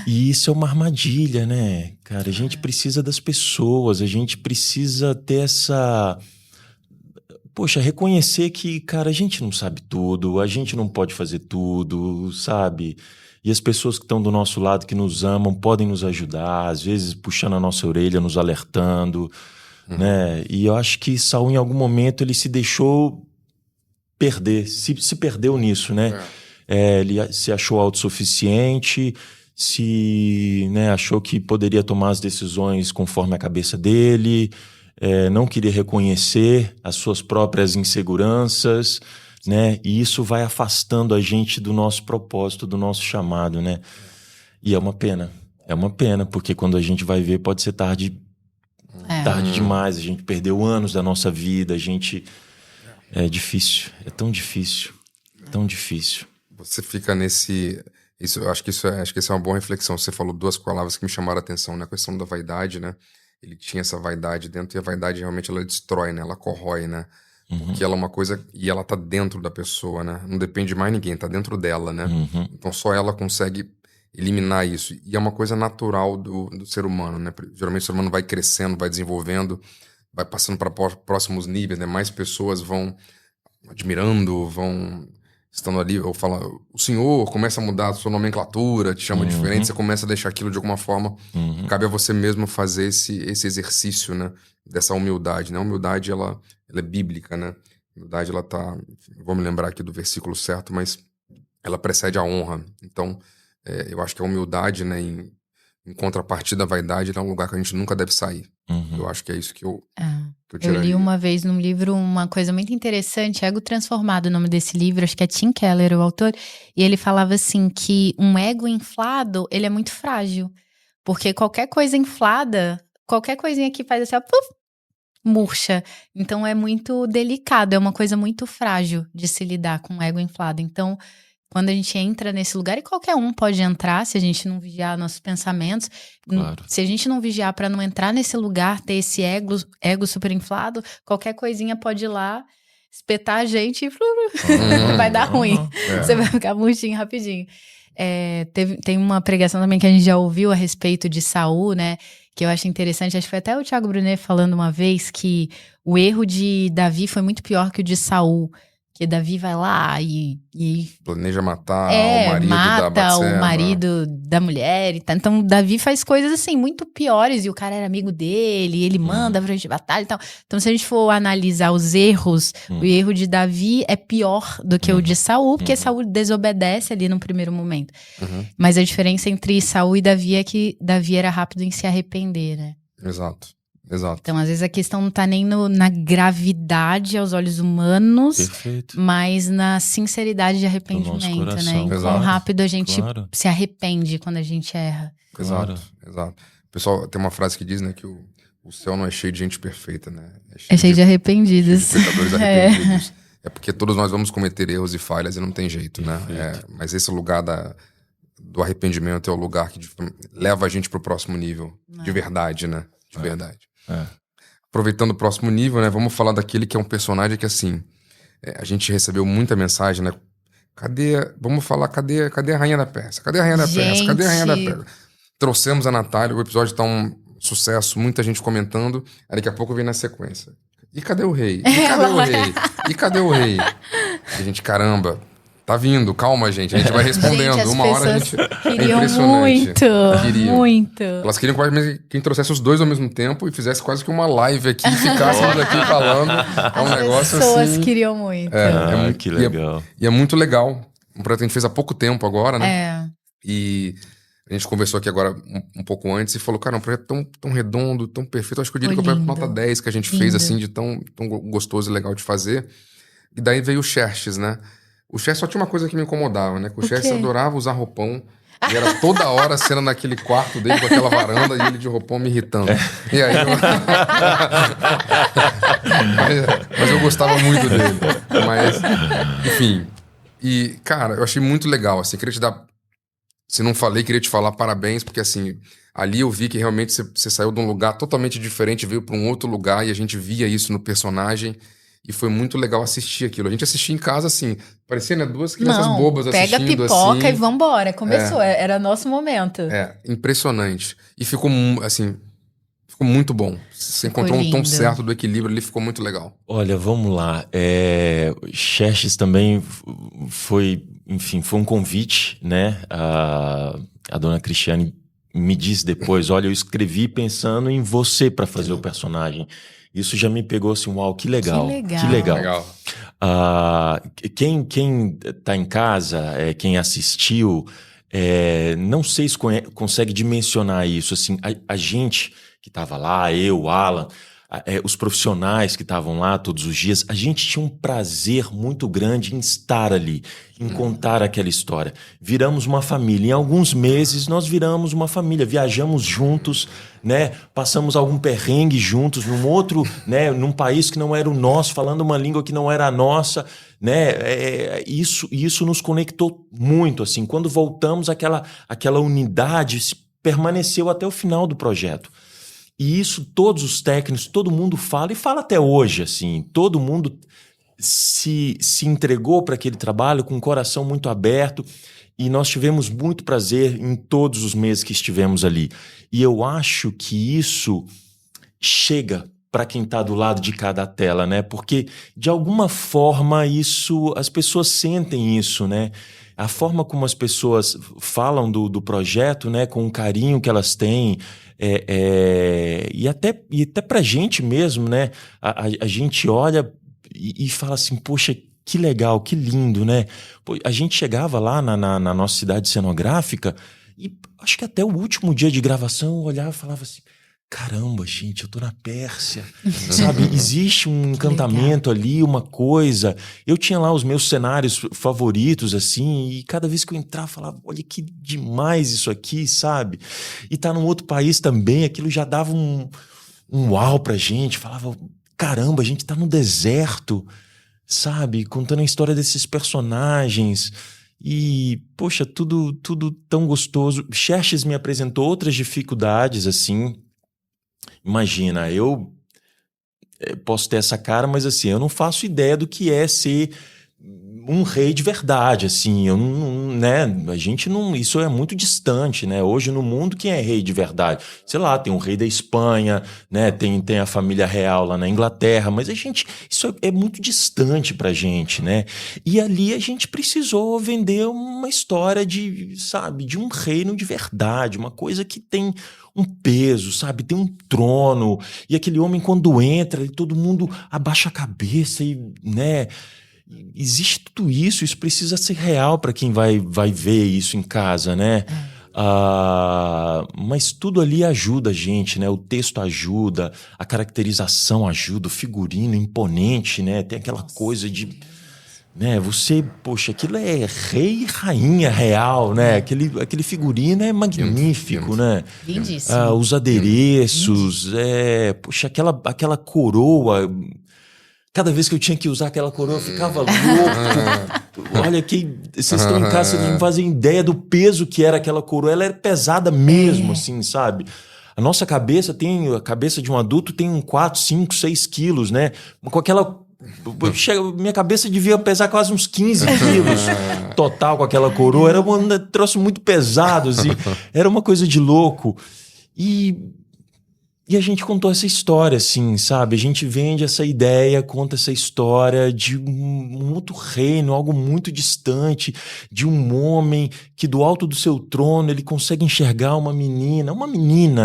E isso é uma armadilha, né? Cara, a gente precisa das pessoas, a gente precisa ter essa... Poxa, reconhecer que, cara, a gente não sabe tudo, a gente não pode fazer tudo, sabe? E as pessoas que estão do nosso lado, que nos amam, podem nos ajudar, às vezes puxando a nossa orelha, nos alertando, né? E eu acho que Saul, em algum momento, ele se deixou perder, se perdeu nisso, né? Ele se achou autossuficiente, né, achou que poderia tomar as decisões conforme a cabeça dele, não queria reconhecer as suas próprias inseguranças, né? E isso vai afastando a gente do nosso propósito, do nosso chamado, né? E é uma pena, porque quando a gente vai ver pode ser tarde demais, a gente perdeu anos da nossa vida, é difícil, é tão difícil. Você fica nesse... acho que isso é uma boa reflexão. Você falou duas palavras que me chamaram a atenção, né? A questão da vaidade, né? Ele tinha essa vaidade dentro, e a vaidade realmente ela destrói, né? Ela corrói, né? Porque ela é uma coisa... E ela tá dentro da pessoa, né? Não depende de mais ninguém, tá dentro dela, né? Então só ela consegue eliminar isso. E é uma coisa natural do ser humano, né? Geralmente o ser humano vai crescendo, vai desenvolvendo, vai passando para próximos níveis, né? Mais pessoas vão admirando, vão estando ali, ou fala, o senhor começa a mudar a sua nomenclatura, te chama diferente, você começa a deixar aquilo de alguma forma. Cabe a você mesmo fazer esse exercício, né? Dessa humildade, né? A humildade, ela é bíblica, né? A humildade, ela tá... Vou me lembrar aqui do versículo certo, mas ela precede a honra. Então, eu acho que a humildade, né? Em contrapartida à vaidade, é um lugar que a gente nunca deve sair. Eu acho que é isso que eu tiraria. Eu li uma vez num livro uma coisa muito interessante, Ego Transformado, o nome desse livro, acho que é Tim Keller, o autor, e ele falava assim que um ego inflado, ele é muito frágil, porque qualquer coisa inflada, qualquer coisinha que faz assim, ó, puf, murcha. Então é muito delicado, é uma coisa muito frágil de se lidar com o ego inflado. Então, quando a gente entra nesse lugar, e qualquer um pode entrar, se a gente não vigiar nossos pensamentos, claro. Se a gente não vigiar para não entrar nesse lugar, ter esse ego super inflado, qualquer coisinha pode ir lá, espetar a gente e vai dar ruim. Você vai ficar murchinho rapidinho. Tem uma pregação também que a gente já ouviu a respeito de Saul, né? Que eu acho interessante, acho que foi até o Thiago Brunet falando uma vez que o erro de Davi foi muito pior que o de Saul. Porque Davi vai lá e planeja matar o marido da mata Batseba. o marido da mulher e tal. Então, Davi faz coisas assim, muito piores, e o cara era amigo dele, ele manda pra frente de batalha e tal. Então, se a gente for analisar os erros, o erro de Davi é pior do que o de Saul, porque Saul desobedece ali no primeiro momento. Mas a diferença entre Saul e Davi é que Davi era rápido em se arrepender, né? Exato. Então, às vezes, a questão não tá nem na gravidade aos olhos humanos, Perfeito. mas na sinceridade de arrependimento, né? Em quão rápido a gente se arrepende quando a gente erra. Exato. Pessoal, tem uma frase que diz, né, que o céu não é cheio de gente perfeita, né? É cheio de arrependidos. Cheio de pecadores arrependidos. É porque todos nós vamos cometer erros e falhas e não tem jeito, né? Mas esse lugar do arrependimento é o lugar que leva a gente pro próximo nível. De verdade, né? De verdade. Aproveitando o próximo nível, né? Vamos falar daquele que é um personagem que, assim, a gente recebeu muita mensagem, né? Cadê a Rainha da Pérsia? Cadê a Rainha da Pérsia? Cadê a Rainha da Pérsia? Trouxemos a Natália, o episódio tá um sucesso, muita gente comentando, aí daqui a pouco vem na sequência. E cadê o rei? E cadê o rei? E cadê o rei? E a gente, caramba, tá vindo, calma, gente, a gente vai respondendo. Gente, uma hora a gente... queriam muito. Elas queriam quase que quem trouxesse os dois ao mesmo tempo e fizesse quase que uma live aqui e ficássemos aqui falando. É um negócio assim... As pessoas queriam muito. Que legal. E é muito legal. Um projeto que a gente fez há pouco tempo agora, né? E a gente conversou aqui agora um pouco antes e falou, cara, um projeto tão redondo, tão perfeito. Acho que eu diria que é o projeto nota 10 que a gente fez, assim, de tão gostoso e legal de fazer. E daí veio o Xerxes, né? O Xerxes só tinha uma coisa que me incomodava, né? Que o Xerxes adorava usar roupão. E era toda hora a cena naquele quarto dele com aquela varanda e ele de roupão me irritando. E aí mas eu gostava muito dele. Mas, enfim. E, cara, eu achei muito legal, assim. Queria te dar... Se não falei, queria te falar parabéns, porque, assim, ali eu vi que realmente você saiu de um lugar totalmente diferente, veio para um outro lugar e a gente via isso no personagem. E foi muito legal assistir aquilo. A gente assistia em casa, assim, parecia, né, duas crianças bobas assistindo, assim. Pega a pipoca e vambora. Começou, era nosso momento. Impressionante. E ficou, assim, ficou muito bom. Você encontrou um tom certo do equilíbrio ali, ficou muito legal. Olha, vamos lá. Xerxes também foi, enfim, foi um convite, né? A dona Cristiane me disse depois, olha, eu escrevi pensando em você para fazer o personagem. Isso já me pegou assim, uau, que legal. Que legal. Quem tá em casa, quem assistiu, não sei se consegue dimensionar isso. Assim, a gente que tava lá, eu, Alan, os profissionais que estavam lá todos os dias, a gente tinha um prazer muito grande em estar ali, em contar aquela história. Viramos uma família. Em alguns meses nós viramos uma família, viajamos juntos, né? Passamos algum perrengue juntos num outro, né? Num país que não era o nosso, falando uma língua que não era a nossa, né? Isso nos conectou muito, assim. Quando voltamos, aquela unidade permaneceu até o final do projeto. E isso todos os técnicos, todo mundo fala, e fala até hoje, assim, todo mundo se entregou para aquele trabalho com o coração muito aberto, e nós tivemos muito prazer em todos os meses que estivemos ali. E eu acho que isso chega para quem está do lado de cada tela, né? Porque, de alguma forma, as pessoas sentem isso, né? A forma como as pessoas falam do projeto, né? Com o carinho que elas têm, e até pra gente mesmo, né? A gente olha e fala assim, poxa, que legal, que lindo, né? Pô, a gente chegava lá na nossa cidade cenográfica e acho que até o último dia de gravação eu olhava e falava assim, caramba, gente, eu tô na Pérsia, sabe? Existe um encantamento ali, uma coisa. Eu tinha lá os meus cenários favoritos, assim, e cada vez que eu entrava, eu falava, olha que demais isso aqui, sabe? E tá num outro país também, aquilo já dava um uau pra gente, falava, caramba, a gente tá no deserto, sabe? Contando a história desses personagens. E, poxa, tudo tão gostoso. Xerxes me apresentou outras dificuldades, assim. Imagina, eu posso ter essa cara, mas assim, eu não faço ideia do que é ser um rei de verdade, assim, eu não, né, a gente não, isso é muito distante, né, hoje no mundo quem é rei de verdade? Sei lá, tem um rei da Espanha, né, tem a família real lá na Inglaterra, mas isso é muito distante pra gente, né, e ali a gente precisou vender uma história de um reino de verdade, uma coisa que tem um peso, sabe? Tem um trono. E aquele homem, quando entra, todo mundo abaixa a cabeça e, né? Existe tudo isso. Isso precisa ser real para quem vai ver isso em casa, né? Mas tudo ali ajuda a gente, né? O texto ajuda, a caracterização ajuda, o figurino imponente, né? Tem aquela coisa de... né, poxa, aquilo é rei e rainha real, né? Aquele figurino é magnífico, né? Lindíssimo. Os adereços, poxa, aquela coroa. Cada vez que eu tinha que usar aquela coroa, eu ficava louco. Olha, vocês estão em casa, vocês não fazem ideia do peso que era aquela coroa. Ela era pesada mesmo, assim, sabe? A nossa cabeça a cabeça de um adulto tem 4, 5, 6 quilos, né? Com aquela... minha cabeça devia pesar quase uns 15 quilos total com aquela coroa. Era um troço muito pesado, assim. Era uma coisa de louco. E a gente contou essa história, assim, sabe? A gente vende essa ideia, conta essa história de um outro reino, algo muito distante, de um homem que do alto do seu trono ele consegue enxergar uma menina,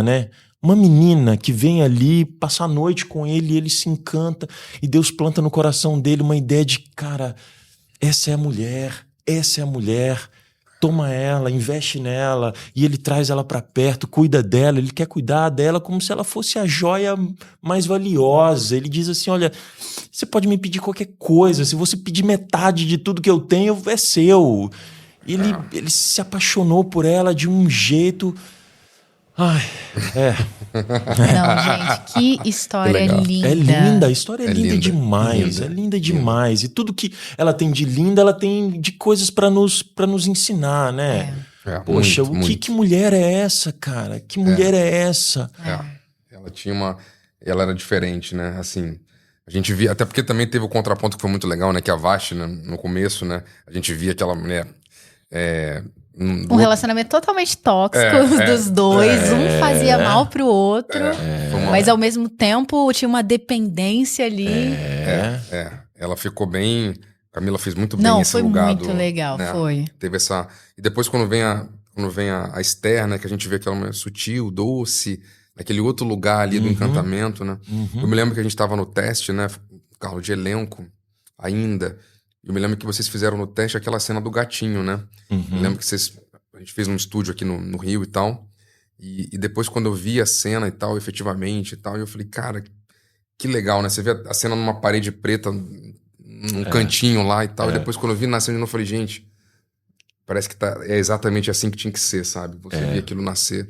né? Uma menina que vem ali passar a noite com ele e ele se encanta e Deus planta no coração dele uma ideia de, cara, essa é a mulher, toma ela, investe nela e ele traz ela pra perto, cuida dela, ele quer cuidar dela como se ela fosse a joia mais valiosa. Ele diz assim, olha, você pode me pedir qualquer coisa, se você pedir metade de tudo que eu tenho, é seu. Ele se apaixonou por ela de um jeito... Ai, Não, gente, que história linda. É linda, a história é linda demais. Linda, é linda demais. E tudo que ela tem de linda, ela tem de coisas pra nos ensinar, né? Poxa, que mulher é essa, cara? Que mulher é essa? Ela tinha ela era diferente, né? Assim, a gente via... Até porque também teve o contraponto que foi muito legal, né? Que a Vashti, né? No começo, né? A gente via aquela mulher... Um relacionamento totalmente tóxico dos dois. Um fazia mal pro outro. Mas ao mesmo tempo tinha uma dependência ali. Ela ficou bem... Camila fez muito bem esse lugar. Não, foi muito legal, né? Foi. Teve essa... E depois quando vem a Esther, né? Que a gente vê aquela mulher sutil, doce, naquele outro lugar ali do encantamento, né? Eu me lembro que a gente tava no teste, né? Carlos, de elenco ainda... Eu me lembro que vocês fizeram no teste aquela cena do gatinho, né? Eu lembro que a gente fez um estúdio aqui no Rio e tal. E depois, quando eu vi a cena e tal, efetivamente e tal, eu falei, cara, que legal, né? Você vê a cena numa parede preta, num cantinho lá e tal. E depois, quando eu vi nascendo, eu falei, gente, parece que é exatamente assim que tinha que ser, sabe? Você via aquilo nascer.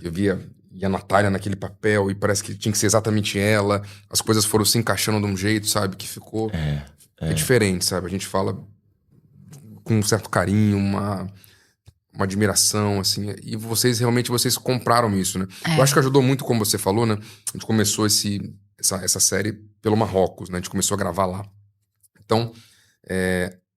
Eu via a Natália naquele papel e parece que tinha que ser exatamente ela. As coisas foram se encaixando de um jeito, sabe? Que ficou... É diferente, sabe? A gente fala com um certo carinho, uma admiração, assim. E vocês compraram isso, né? Eu acho que ajudou muito, como você falou, né? A gente começou essa série pelo Marrocos, né? A gente começou a gravar lá. Então,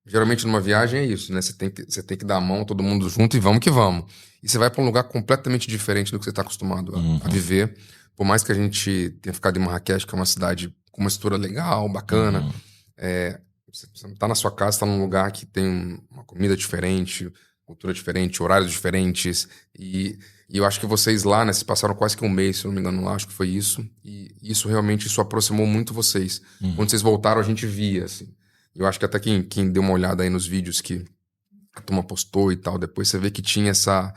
geralmente numa viagem é isso, né? Você tem que dar a mão, todo mundo junto e vamos que vamos. E você vai pra um lugar completamente diferente do que você tá acostumado a viver. Por mais que a gente tenha ficado em Marrakech, que é uma cidade com uma estrutura legal, bacana... Você tá na sua casa, tá num lugar que tem uma comida diferente, cultura diferente, horários diferentes, e eu acho que vocês lá, né, vocês passaram quase que um mês, se eu não me engano lá, acho que foi isso, e isso realmente aproximou muito vocês. Quando vocês voltaram, a gente via, assim. Eu acho que até quem deu uma olhada aí nos vídeos que a turma postou e tal, depois você vê que tinha essa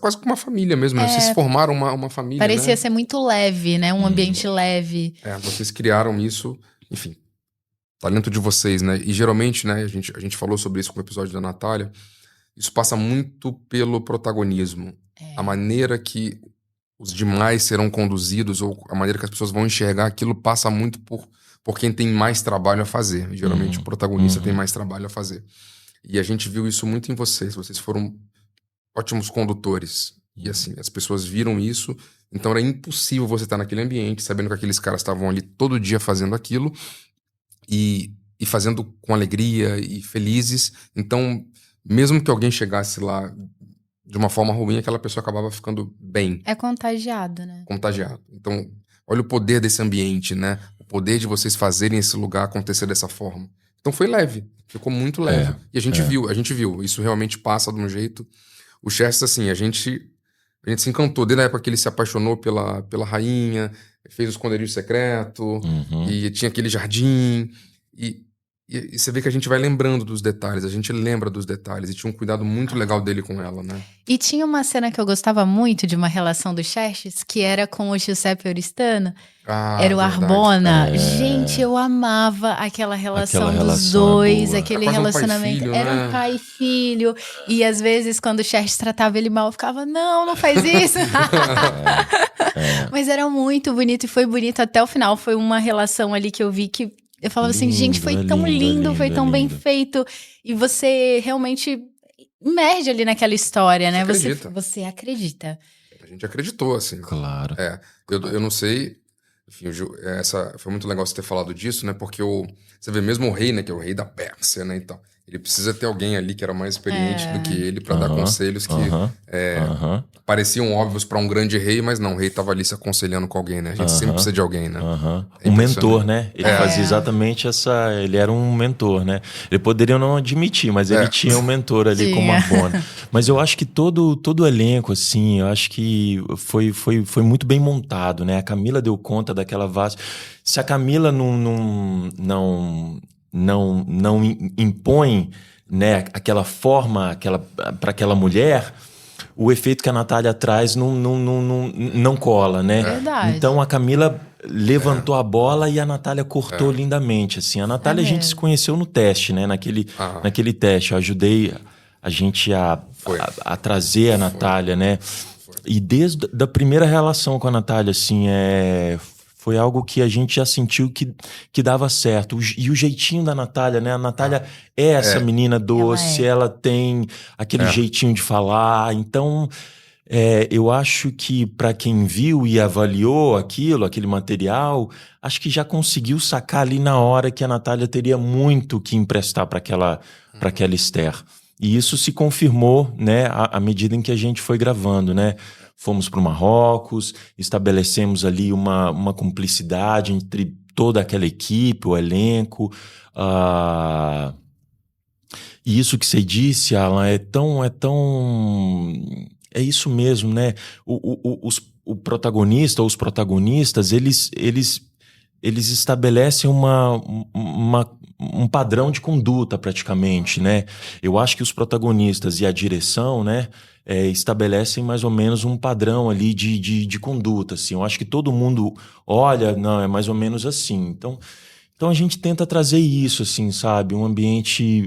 quase como uma família mesmo, né? Vocês formaram uma família, parecia né? ser muito leve, né? Um ambiente leve. Vocês criaram isso... Enfim, talento de vocês, né? E geralmente, né, a gente falou sobre isso com o episódio da Natália, isso passa muito pelo protagonismo. A maneira que os demais serão conduzidos ou a maneira que as pessoas vão enxergar aquilo passa muito por quem tem mais trabalho a fazer. Geralmente o protagonista tem mais trabalho a fazer. E a gente viu isso muito em vocês. Vocês foram ótimos condutores. E assim, as pessoas viram isso... Então era impossível você estar naquele ambiente, sabendo que aqueles caras estavam ali todo dia fazendo aquilo. E e fazendo com alegria e felizes. Então, mesmo que alguém chegasse lá de uma forma ruim, aquela pessoa acabava ficando bem. É contagiado, né? Contagiado. Então, olha o poder desse ambiente, né? O poder de vocês fazerem esse lugar acontecer dessa forma. Então foi leve, ficou muito leve. E a gente viu. Isso realmente passa de um jeito. O Xerxes, assim, a gente se encantou. Desde a época que ele se apaixonou pela rainha, fez o esconderijo secreto, e tinha aquele jardim. E você vê que a gente vai lembrando dos detalhes, a gente lembra dos detalhes, e tinha um cuidado muito legal dele com ela, né? E tinha uma cena que eu gostava muito de uma relação do Xerxes, que era com o Giuseppe Oristano. Era o verdade. Arbona. Gente, eu amava aquela relação dos dois, aquele relacionamento. Um pai e filho, era né? um pai e filho. E às vezes, quando o Xerxes tratava ele mal, eu ficava, não faz isso. Mas era muito bonito, e foi bonito até o final. Foi uma relação ali que eu vi que eu falava assim, gente, foi tão lindo, foi tão bem feito. E você realmente imerge ali naquela história, né? Você acredita. A gente acreditou, assim. Claro. Eu não sei. Enfim, foi muito legal você ter falado disso, né? Porque você vê mesmo o rei, né? Que é o rei da Pérsia, né? Então, ele precisa ter alguém ali que era mais experiente do que ele para dar conselhos que pareciam óbvios para um grande rei, mas não, o rei estava ali se aconselhando com alguém, né? A gente sempre precisa de alguém, né? Um mentor, né? Ele fazia exatamente ele era um mentor, né? Ele poderia não admitir, mas ele tinha um mentor ali como Arbona. Mas eu acho que todo o elenco, assim, eu acho que foi muito bem montado, né? A Camila deu conta daquela vasta... Se a Camila não impõe, né, aquela forma para aquela mulher, o efeito que a Natália traz não cola, né? Verdade. Então a Camila levantou a bola e a Natália cortou lindamente, assim. A Natália a gente se conheceu no teste, né? Naquele teste, eu ajudei a gente a trazer a Natália, né? E desde a primeira relação com a Natália, assim, foi algo que a gente já sentiu que dava certo. E o jeitinho da Natália, né? A Natália é essa menina doce, ela tem aquele jeitinho de falar. Então, eu acho que para quem viu e avaliou aquele material, acho que já conseguiu sacar ali na hora que a Natália teria muito que emprestar para aquela Esther. E isso se confirmou, né, à medida em que a gente foi gravando, né? Fomos para o Marrocos, estabelecemos ali uma cumplicidade entre toda aquela equipe, o elenco. E isso que você disse, Alan, é isso mesmo, né? O protagonista ou os protagonistas, eles estabelecem um padrão de conduta praticamente, né? Eu acho que os protagonistas e a direção, né, estabelecem mais ou menos um padrão ali de conduta, assim. Eu acho que todo mundo olha, não, é mais ou menos assim. Então a gente tenta trazer isso, assim, sabe? Um ambiente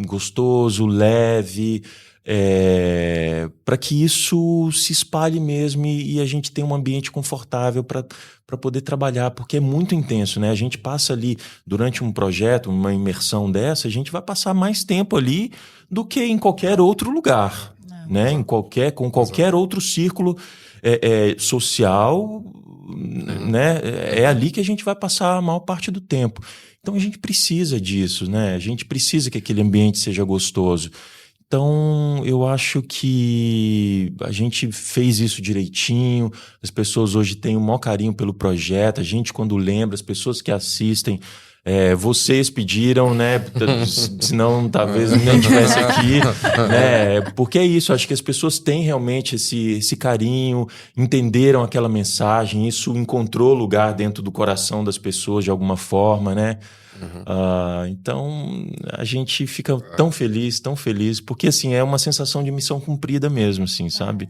gostoso, leve, para que isso se espalhe mesmo e a gente tenha um ambiente confortável para poder trabalhar, porque é muito intenso, né? A gente passa ali, durante um projeto, uma imersão dessa, a gente vai passar mais tempo ali do que em qualquer outro lugar, né? Com qualquer outro círculo social, né? É ali que a gente vai passar a maior parte do tempo. Então a gente precisa disso, né? A gente precisa que aquele ambiente seja gostoso. Então, eu acho que a gente fez isso direitinho, as pessoas hoje têm o maior carinho pelo projeto, a gente quando lembra, as pessoas que assistem, vocês pediram, né? Senão talvez nem estivesse aqui, né? Porque é isso, acho que as pessoas têm realmente esse carinho, entenderam aquela mensagem, isso encontrou lugar dentro do coração das pessoas de alguma forma, né? Então a gente fica tão feliz, porque assim, é uma sensação de missão cumprida mesmo, assim, sabe?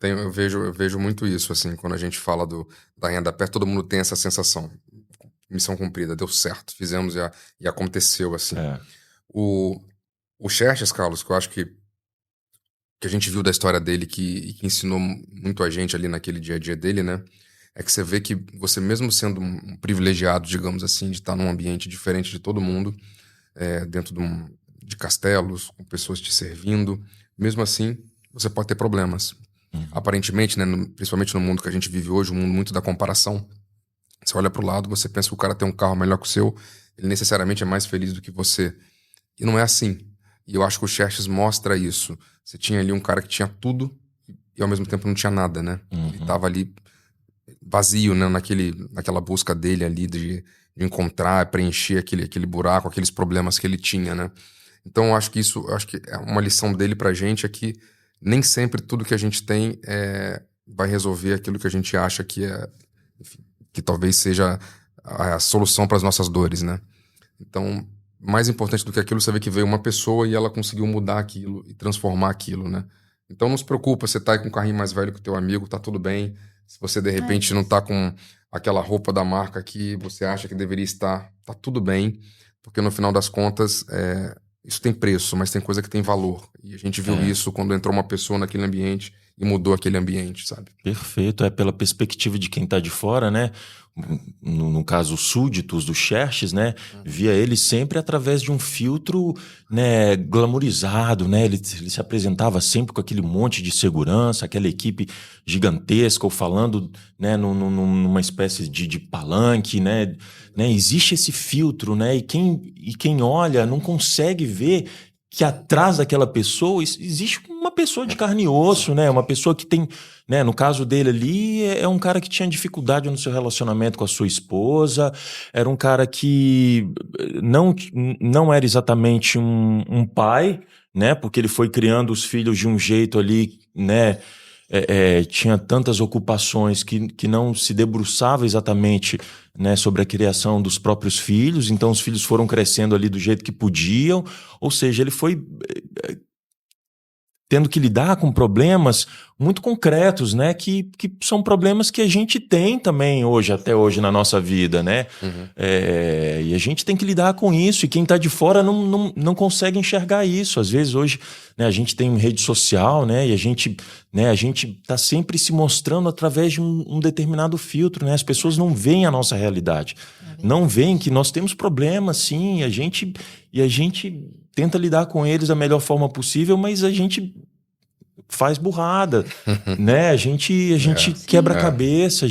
Eu vejo muito isso, assim, quando a gente fala da Rainha da Pérsia, todo mundo tem essa sensação. Missão cumprida, deu certo, fizemos e aconteceu, assim. O Xerxes, Carlos, que eu acho que a gente viu da história dele que ensinou muito a gente ali naquele dia a dia dele, né? É que você vê que você mesmo sendo um privilegiado, digamos assim, de estar num ambiente diferente de todo mundo, dentro de castelos, com pessoas te servindo, mesmo assim, você pode ter problemas. Aparentemente, né, principalmente no mundo que a gente vive hoje, um mundo muito da comparação, você olha pro lado, você pensa que o cara tem um carro melhor que o seu, ele necessariamente é mais feliz do que você. E não é assim. E eu acho que o Xerxes mostra isso. Você tinha ali um cara que tinha tudo e ao mesmo tempo não tinha nada, né? Ele tava ali vazio, né? Naquela busca dele ali de encontrar, preencher aquele buraco, aqueles problemas que ele tinha, né? Então eu acho que é uma lição dele pra gente, é que nem sempre tudo que a gente tem vai resolver aquilo que a gente acha que enfim, que talvez seja a solução para as nossas dores, né? Então, mais importante do que aquilo, você vê que veio uma pessoa e ela conseguiu mudar aquilo e transformar aquilo, né? Então não se preocupa, você tá aí com um carrinho mais velho que o teu amigo, tá tudo bem. Se você de repente não tá com aquela roupa da marca que você acha que deveria estar, tá tudo bem, porque no final das contas, isso tem preço, mas tem coisa que tem valor. E a gente viu isso quando entrou uma pessoa naquele ambiente e mudou aquele ambiente, sabe? Perfeito, pela perspectiva de quem tá de fora, né? No caso, os súditos do Xerxes, né? Via ele sempre através de um filtro, né, glamourizado, né? Ele se apresentava sempre com aquele monte de segurança, aquela equipe gigantesca, ou falando, né, numa espécie de palanque, né? Existe esse filtro, né? E quem olha não consegue ver que atrás daquela pessoa existe uma pessoa de carne e osso, né? Uma pessoa que tem, né? No caso dele ali, é um cara que tinha dificuldade no seu relacionamento com a sua esposa, era um cara que não era exatamente um pai, né? Porque ele foi criando os filhos de um jeito ali, né? Tinha tantas ocupações que não se debruçava exatamente, né, sobre a criação dos próprios filhos, então os filhos foram crescendo ali do jeito que podiam, ou seja, ele foi tendo que lidar com problemas muito concretos, né, que são problemas que a gente tem também até hoje na nossa vida, né? E a gente tem que lidar com isso, e quem está de fora não consegue enxergar isso. Às vezes hoje, né, a gente tem rede social, né, e a gente está sempre se mostrando através de um determinado filtro, né? As pessoas não veem a nossa realidade, não veem que nós temos problemas, sim, e a gente tenta lidar com eles da melhor forma possível, mas a gente faz burrada, né? A gente quebra a cabeça,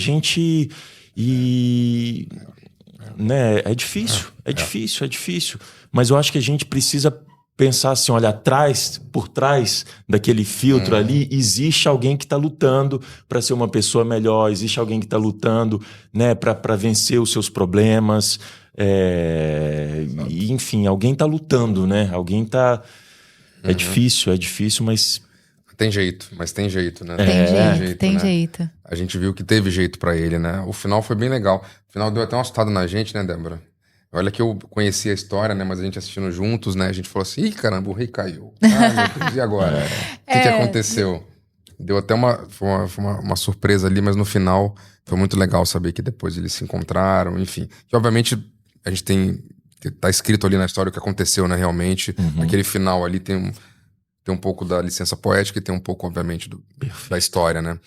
né? É difícil. Mas eu acho que a gente precisa pensar assim, olha, por trás daquele filtro ali, existe alguém que está lutando para ser uma pessoa melhor, existe alguém que está lutando, né, para vencer os seus problemas, e, enfim, alguém está lutando, né? Alguém está... É difícil, mas... Tem jeito, né? Tem jeito. A gente viu que teve jeito pra ele, né? O final foi bem legal. O final deu até uma assustada na gente, né, Débora? Olha que eu conhecia a história, né? Mas a gente assistindo juntos, né? A gente falou assim, ih, caramba, o rei caiu. Meu Deus, e agora? O que aconteceu? Deu até uma surpresa ali, mas no final foi muito legal saber que depois eles se encontraram, enfim. E obviamente a gente tá escrito ali na história o que aconteceu, né, realmente. Aquele final ali tem um pouco da licença poética e tem um pouco, obviamente, da história, né?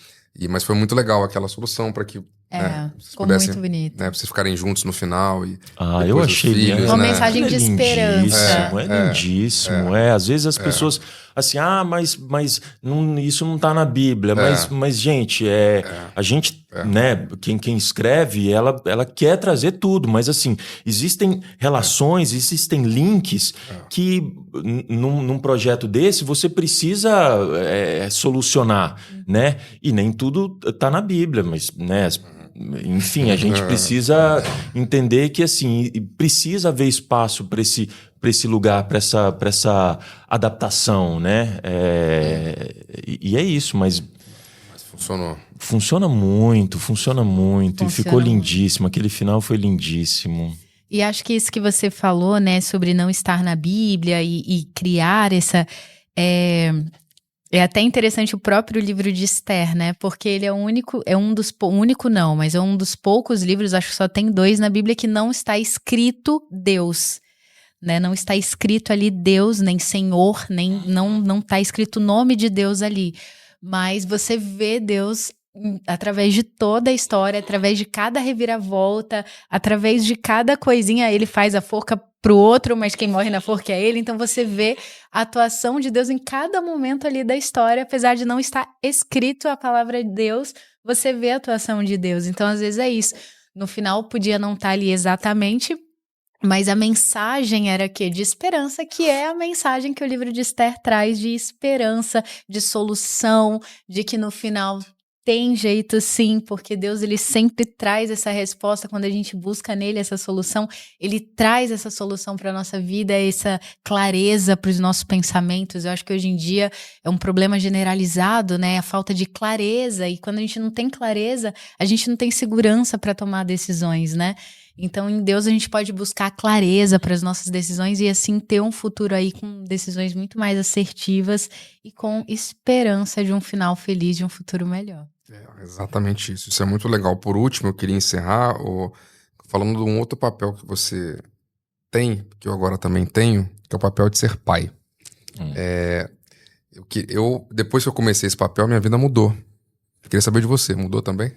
Mas foi muito legal aquela solução para que, né, vocês ficou pudessem, muito bonito. né, pra vocês ficarem juntos no final. Eu achei filhos, uma né? mensagem de esperança. É lindíssimo. Às vezes as pessoas, assim, mas isso não tá na Bíblia. Mas gente, a gente, né, quem escreve, ela quer trazer tudo, mas assim, existem relações, existem links que num projeto desse você precisa solucionar, né? E nem tudo tá na Bíblia, mas, né, enfim, a gente precisa entender que, assim, precisa haver espaço para esse lugar, para essa adaptação, né? E é isso, mas funcionou. Funciona muito. E ficou lindíssimo. Aquele final foi lindíssimo. E acho que isso que você falou, né, sobre não estar na Bíblia e criar essa... É até interessante o próprio livro de Esther, né? Porque ele é o único, mas é um dos poucos livros, acho que só tem 2 na Bíblia, que não está escrito Deus, né? Não está escrito ali Deus, nem Senhor, nem não está escrito o nome de Deus ali. Mas você vê Deus através de toda a história, através de cada reviravolta, através de cada coisinha. Ele faz a forca pro outro, mas quem morre na forca é ele. Então você vê a atuação de Deus em cada momento ali da história, apesar de não estar escrito a palavra de Deus, você vê a atuação de Deus. Então às vezes é isso. No final podia não estar ali exatamente, Mas a mensagem era que de esperança, que é a mensagem que o livro de Esther traz, de esperança, de solução, de que no final tem jeito sim, porque Deus ele sempre traz essa resposta quando a gente busca nele essa solução, ele traz essa solução para a nossa vida, essa clareza para os nossos pensamentos. Eu acho que hoje em dia é um problema generalizado, né? A falta de clareza, e quando a gente não tem clareza, a gente não tem segurança para tomar decisões, né? Então, em Deus a gente pode buscar clareza para as nossas decisões e assim ter um futuro aí com decisões muito mais assertivas e com esperança de um final feliz, de um futuro melhor. É exatamente isso. Isso é muito legal. Por último, eu queria encerrar falando de um outro papel que você tem, que eu agora também tenho, que é o papel de ser pai. Depois que eu comecei esse papel, minha vida mudou. Eu queria saber de você. Mudou também?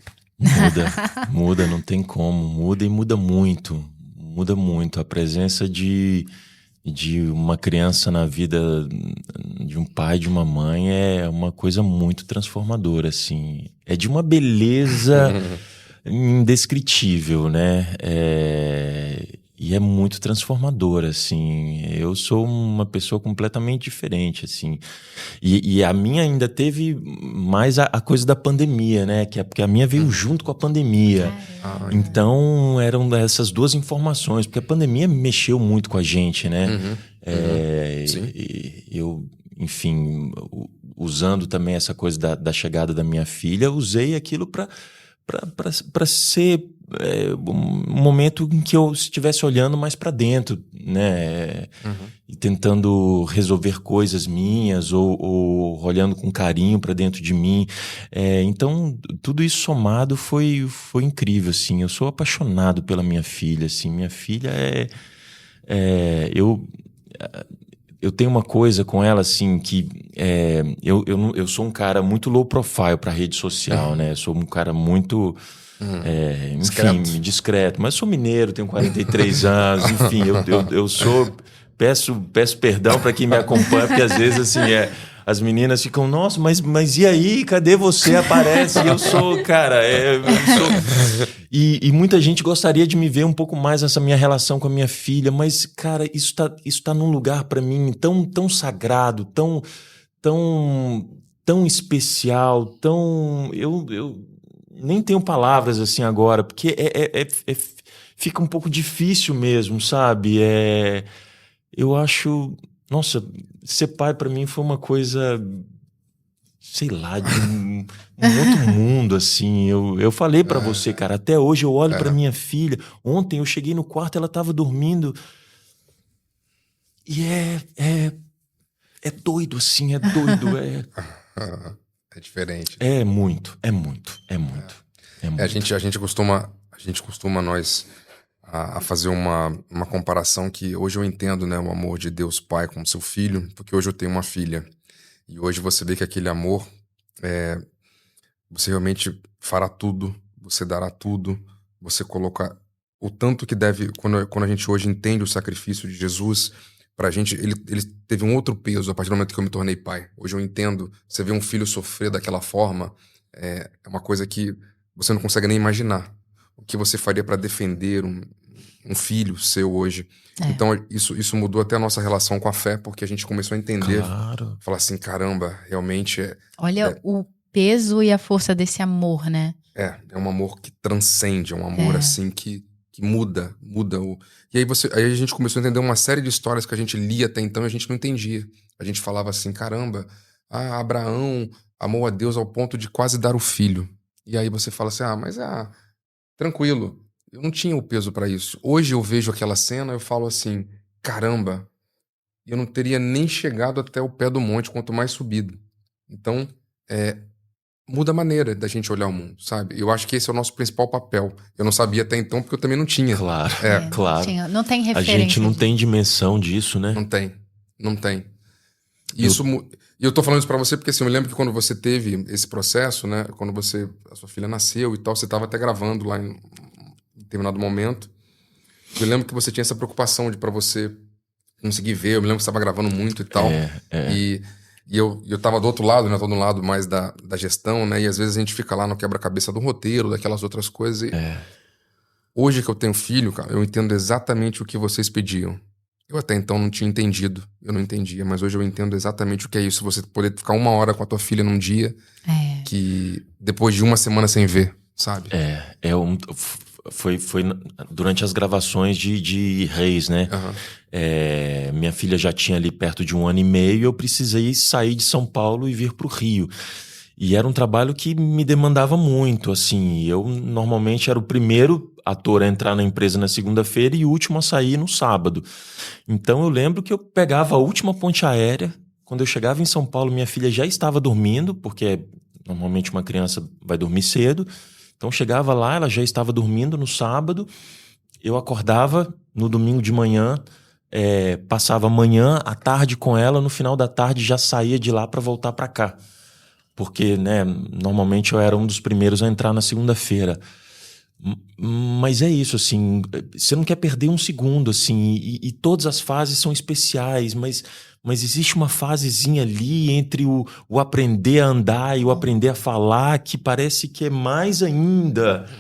Muda, não tem como. Muda e muda muito. Muda muito. A presença de uma criança na vida de um pai, de uma mãe, é uma coisa muito transformadora, assim. É de uma beleza indescritível, né? E é muito transformadora, assim. Eu sou uma pessoa completamente diferente, assim. E a minha ainda teve mais a coisa da pandemia, né? Porque a minha veio junto com a pandemia. Então, eram essas duas informações. Porque a pandemia mexeu muito com a gente, né? Sim. Eu, enfim, usando também essa coisa da chegada da minha filha, usei aquilo para ser um momento em que eu estivesse olhando mais para dentro, né? E tentando resolver coisas minhas ou olhando com carinho para dentro de mim. Então, tudo isso somado foi incrível, assim. Eu sou apaixonado pela minha filha, assim. Minha filha eu tenho uma coisa com ela, assim, que eu sou um cara muito low profile para rede social, né? Eu sou um cara muito, enfim, discreto. Mas sou mineiro, tenho 43 anos, enfim, eu sou... Peço perdão para quem me acompanha, porque às vezes, assim, as meninas ficam, nossa, mas e aí? Cadê você? Aparece. E eu sou, cara, E muita gente gostaria de me ver um pouco mais nessa minha relação com a minha filha, mas, cara, isso tá num lugar para mim tão sagrado, tão especial, eu nem tenho palavras assim agora, porque fica um pouco difícil mesmo, sabe? Eu acho, nossa, ser pai para mim foi uma coisa, sei lá, de um outro mundo, assim. Eu falei para você, cara, até hoje eu olho para minha filha. Ontem eu cheguei no quarto, ela tava dormindo. E é doido, assim, é doido. É diferente. É muito. A gente costuma nós a fazer uma comparação que hoje eu entendo, né, o amor de Deus Pai com seu filho, porque hoje eu tenho uma filha. E hoje você vê que aquele amor, você realmente fará tudo, você dará tudo, você coloca o tanto que deve... Quando a gente hoje entende o sacrifício de Jesus, pra gente, ele teve um outro peso a partir do momento que eu me tornei pai. Hoje eu entendo, você vê um filho sofrer daquela forma, é uma coisa que você não consegue nem imaginar. O que você faria para defender um filho seu hoje. Então isso mudou até a nossa relação com a fé, porque a gente começou a entender, falar assim, caramba, realmente Olha o peso e a força desse amor, né? É um amor que transcende, é um amor assim que muda E aí a gente começou a entender uma série de histórias que a gente lia até então e a gente não entendia. A gente falava assim, caramba, Abraão amou a Deus ao ponto de quase dar o filho. E aí você fala assim, tranquilo, eu não tinha o peso para isso. Hoje eu vejo aquela cena, eu falo assim, caramba, eu não teria nem chegado até o pé do monte, quanto mais subido. Então, muda a maneira da gente olhar o mundo, sabe? Eu acho que esse é o nosso principal papel. Eu não sabia até então, porque eu também não tinha. Claro, claro. Não tem referência. A gente não tem dimensão disso, né? Não tem. E eu tô falando isso pra você porque assim, eu me lembro que quando você teve esse processo, né? Quando a sua filha nasceu e tal, você tava até gravando lá em determinado momento. Eu lembro que você tinha essa preocupação pra você conseguir ver. Eu me lembro que você tava gravando muito e tal. E eu tava do outro lado, né? Tô do lado mais da gestão, né? E às vezes a gente fica lá no quebra-cabeça do roteiro, daquelas outras coisas. Hoje que eu tenho filho, cara, eu entendo exatamente o que vocês pediam. Eu até então não tinha entendido, eu não entendia, mas hoje eu entendo exatamente o que é isso. Você poder ficar 1 hora com a tua filha num dia, que depois de 1 semana sem ver, sabe? Foi durante as gravações de Reis, né? Uhum. Minha filha já tinha ali perto de 1 ano e meio e eu precisei sair de São Paulo e vir pro Rio. E era um trabalho que me demandava muito, assim. Eu normalmente era o primeiro ator a entrar na empresa na segunda-feira e o último a sair no sábado. Então eu lembro que eu pegava a última ponte aérea. Quando eu chegava em São Paulo, minha filha já estava dormindo, porque normalmente uma criança vai dormir cedo. Então chegava lá, ela já estava dormindo no sábado. Eu acordava no domingo de manhã, passava a manhã, a tarde com ela. No final da tarde já saía de lá para voltar para cá. Porque, né, normalmente eu era um dos primeiros a entrar na segunda-feira. Mas é isso, assim, você não quer perder um segundo, assim, e todas as fases são especiais, mas existe uma fasezinha ali entre o aprender a andar e o aprender a falar que parece que é mais ainda.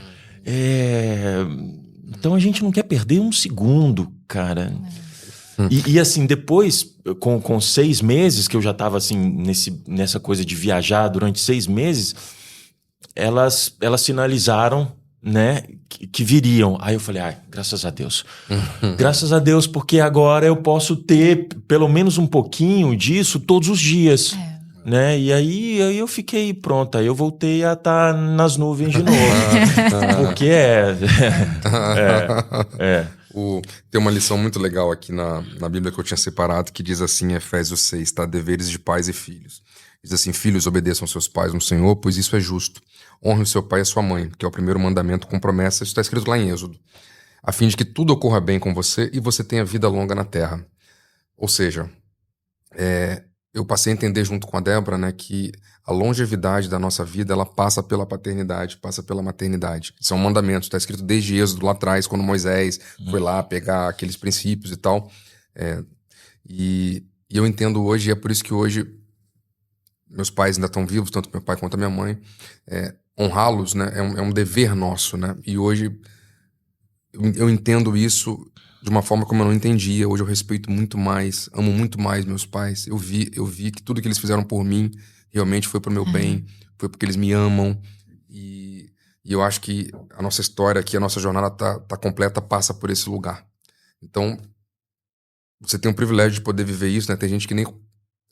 Então a gente não quer perder um segundo, cara. E assim, depois, com 6 meses, que eu já estava assim, nessa coisa de viajar durante 6 meses, elas sinalizaram, né, que viriam. Aí eu falei, graças a Deus. Graças a Deus, porque agora eu posso ter pelo menos um pouquinho disso todos os dias. Né? E aí eu fiquei pronta. Eu voltei a estar nas nuvens de novo. Porque Tem uma lição muito legal aqui na Bíblia que eu tinha separado, que diz assim em Efésios 6, tá? Deveres de pais e filhos. Diz assim: filhos, obedeçam seus pais no Senhor, pois isso é justo. Honre o seu pai e a sua mãe, que é o primeiro mandamento com promessa. Isso está escrito lá em Êxodo. A fim de que tudo ocorra bem com você e você tenha vida longa na terra. Ou seja, eu passei a entender junto com a Débora, né, que a longevidade da nossa vida, ela passa pela paternidade, passa pela maternidade. São mandamentos, está escrito desde Êxodo lá atrás, quando Moisés foi lá pegar aqueles princípios e tal. E eu entendo hoje, e é por isso que hoje meus pais ainda estão vivos, tanto meu pai quanto a minha mãe, honrá-los, né, é um dever nosso, né? E hoje eu entendo isso de uma forma como eu não entendia. Hoje eu respeito muito mais, amo muito mais meus pais. Eu vi que tudo que eles fizeram por mim realmente foi pro meu bem, foi porque eles me amam. E eu acho que a nossa história aqui, a nossa jornada tá completa, passa por esse lugar. Então, você tem o privilégio de poder viver isso, né? Tem gente que nem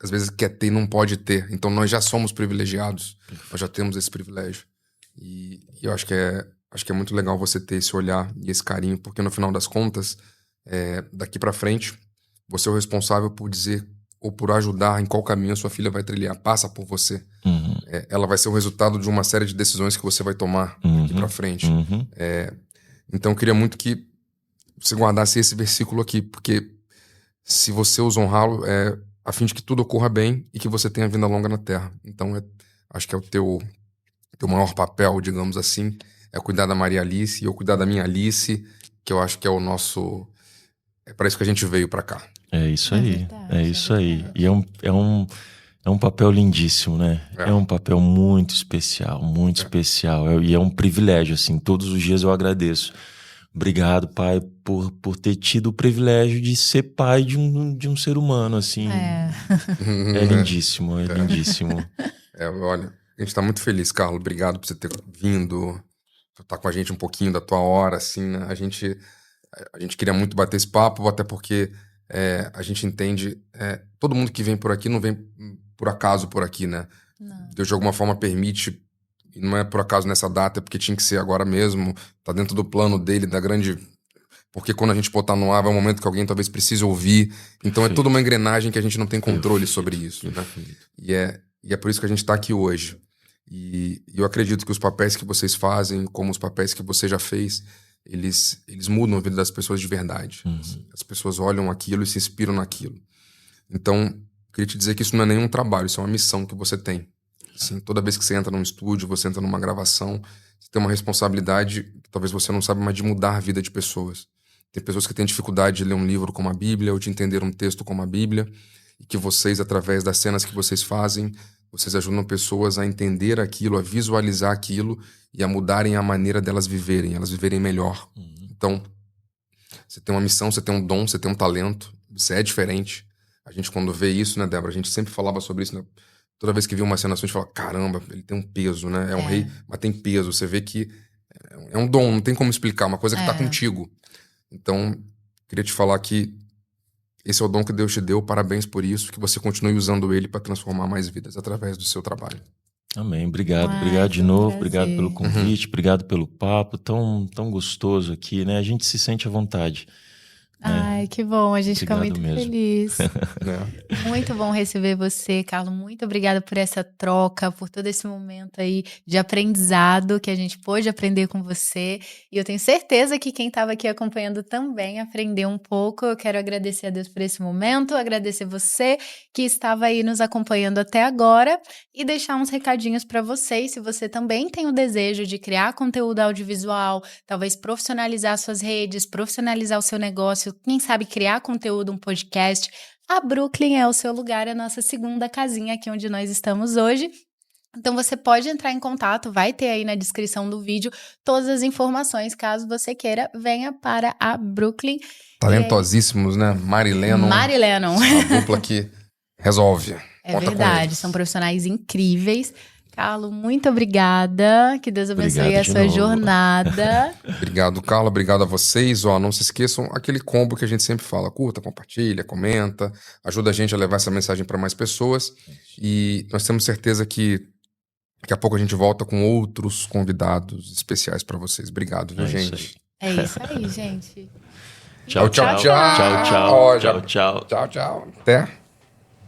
às vezes quer ter e não pode ter. Então nós já somos privilegiados, nós já temos esse privilégio. E eu acho que é muito legal você ter esse olhar e esse carinho, porque no final das contas, daqui pra frente, você é o responsável por dizer ou por ajudar em qual caminho a sua filha vai trilhar. Passa por você. Ela vai ser o resultado de uma série de decisões que você vai tomar daqui pra frente. Então eu queria muito que você guardasse esse versículo aqui, porque se você os honrá-lo, a fim de que tudo ocorra bem e que você tenha vida longa na terra. Então acho que é o teu maior papel, digamos assim, é cuidar da Maria Alice e eu cuidar da minha Alice, que eu acho que é o nosso... É para isso que a gente veio para cá. É isso aí, isso aí. E é um papel lindíssimo, né? É um papel muito especial, muito especial. E é um privilégio, assim, todos os dias eu agradeço. Obrigado, pai, por ter tido o privilégio de ser pai de um ser humano, assim. É lindíssimo, é lindíssimo. Olha, a gente tá muito feliz, Carlos. Obrigado por você ter vindo, tá com a gente um pouquinho da tua hora, assim, né? A gente queria muito bater esse papo, até porque a gente entende... todo mundo que vem por aqui não vem por acaso por aqui, né? Não. Deus de alguma forma permite, e não é por acaso nessa data, é porque tinha que ser agora mesmo, tá dentro do plano dele, da grande... Porque quando a gente botar no ar, vai um momento que alguém talvez precise ouvir. Então é toda uma engrenagem que a gente não tem controle sobre isso, né? E é por isso que a gente tá aqui hoje. E eu acredito que os papéis que vocês fazem, como os papéis que você já fez, eles mudam a vida das pessoas de verdade. As pessoas olham aquilo e se inspiram naquilo. Então, eu queria te dizer que isso não é nenhum trabalho, isso é uma missão que você tem. Assim, toda vez que você entra num estúdio, você entra numa gravação, você tem uma responsabilidade que talvez você não saiba, mas de mudar a vida de pessoas. Tem pessoas que têm dificuldade de ler um livro como a Bíblia ou de entender um texto como a Bíblia, e que vocês, através das cenas que vocês fazem, vocês ajudam pessoas a entender aquilo, a visualizar aquilo e a mudarem a maneira delas viverem, elas viverem melhor. Então, você tem uma missão, você tem um dom, você tem um talento, você é diferente. A gente, quando vê isso, né, Débora? A gente sempre falava sobre isso, né? Toda vez que via uma cena assim, a gente fala, caramba, ele tem um peso, né? É um rei, mas tem peso. Você vê que é um dom, não tem como explicar, uma coisa que tá contigo. Então, queria te falar que esse é o dom que Deus te deu, parabéns por isso, que você continue usando ele para transformar mais vidas através do seu trabalho. Amém, obrigado de novo, obrigado pelo convite, obrigado pelo papo, tão gostoso aqui, né? A gente se sente à vontade. Ai, que bom, a gente fica muito mesmo. feliz. Muito bom receber você, Carlos. Muito obrigada por essa troca, por todo esse momento aí de aprendizado que a gente pôde aprender com você. E eu tenho certeza que quem estava aqui acompanhando também aprendeu um pouco. Eu quero agradecer a Deus por esse momento, agradecer você que estava aí nos acompanhando até agora e deixar uns recadinhos para vocês. Se você também tem o desejo de criar conteúdo audiovisual, talvez profissionalizar suas redes, profissionalizar o seu negócio, quem sabe criar conteúdo, um podcast, a Brooklyn é o seu lugar, a nossa segunda casinha aqui onde nós estamos hoje. Então você pode entrar em contato, vai ter aí na descrição do vídeo todas as informações, caso você queira, venha para a Brooklyn. Talentosíssimos, né? Mari Lennon. A dupla que resolve. É verdade, são profissionais incríveis. Carlos, muito obrigada. Que Deus abençoe a sua jornada. Obrigado, Carla. Obrigado a vocês. Não se esqueçam aquele combo que a gente sempre fala. Curta, compartilha, comenta. Ajuda a gente a levar essa mensagem para mais pessoas. E nós temos certeza que daqui a pouco a gente volta com outros convidados especiais para vocês. Obrigado, viu, gente? É isso aí, gente. Tchau. Tchau. Tchau. Até.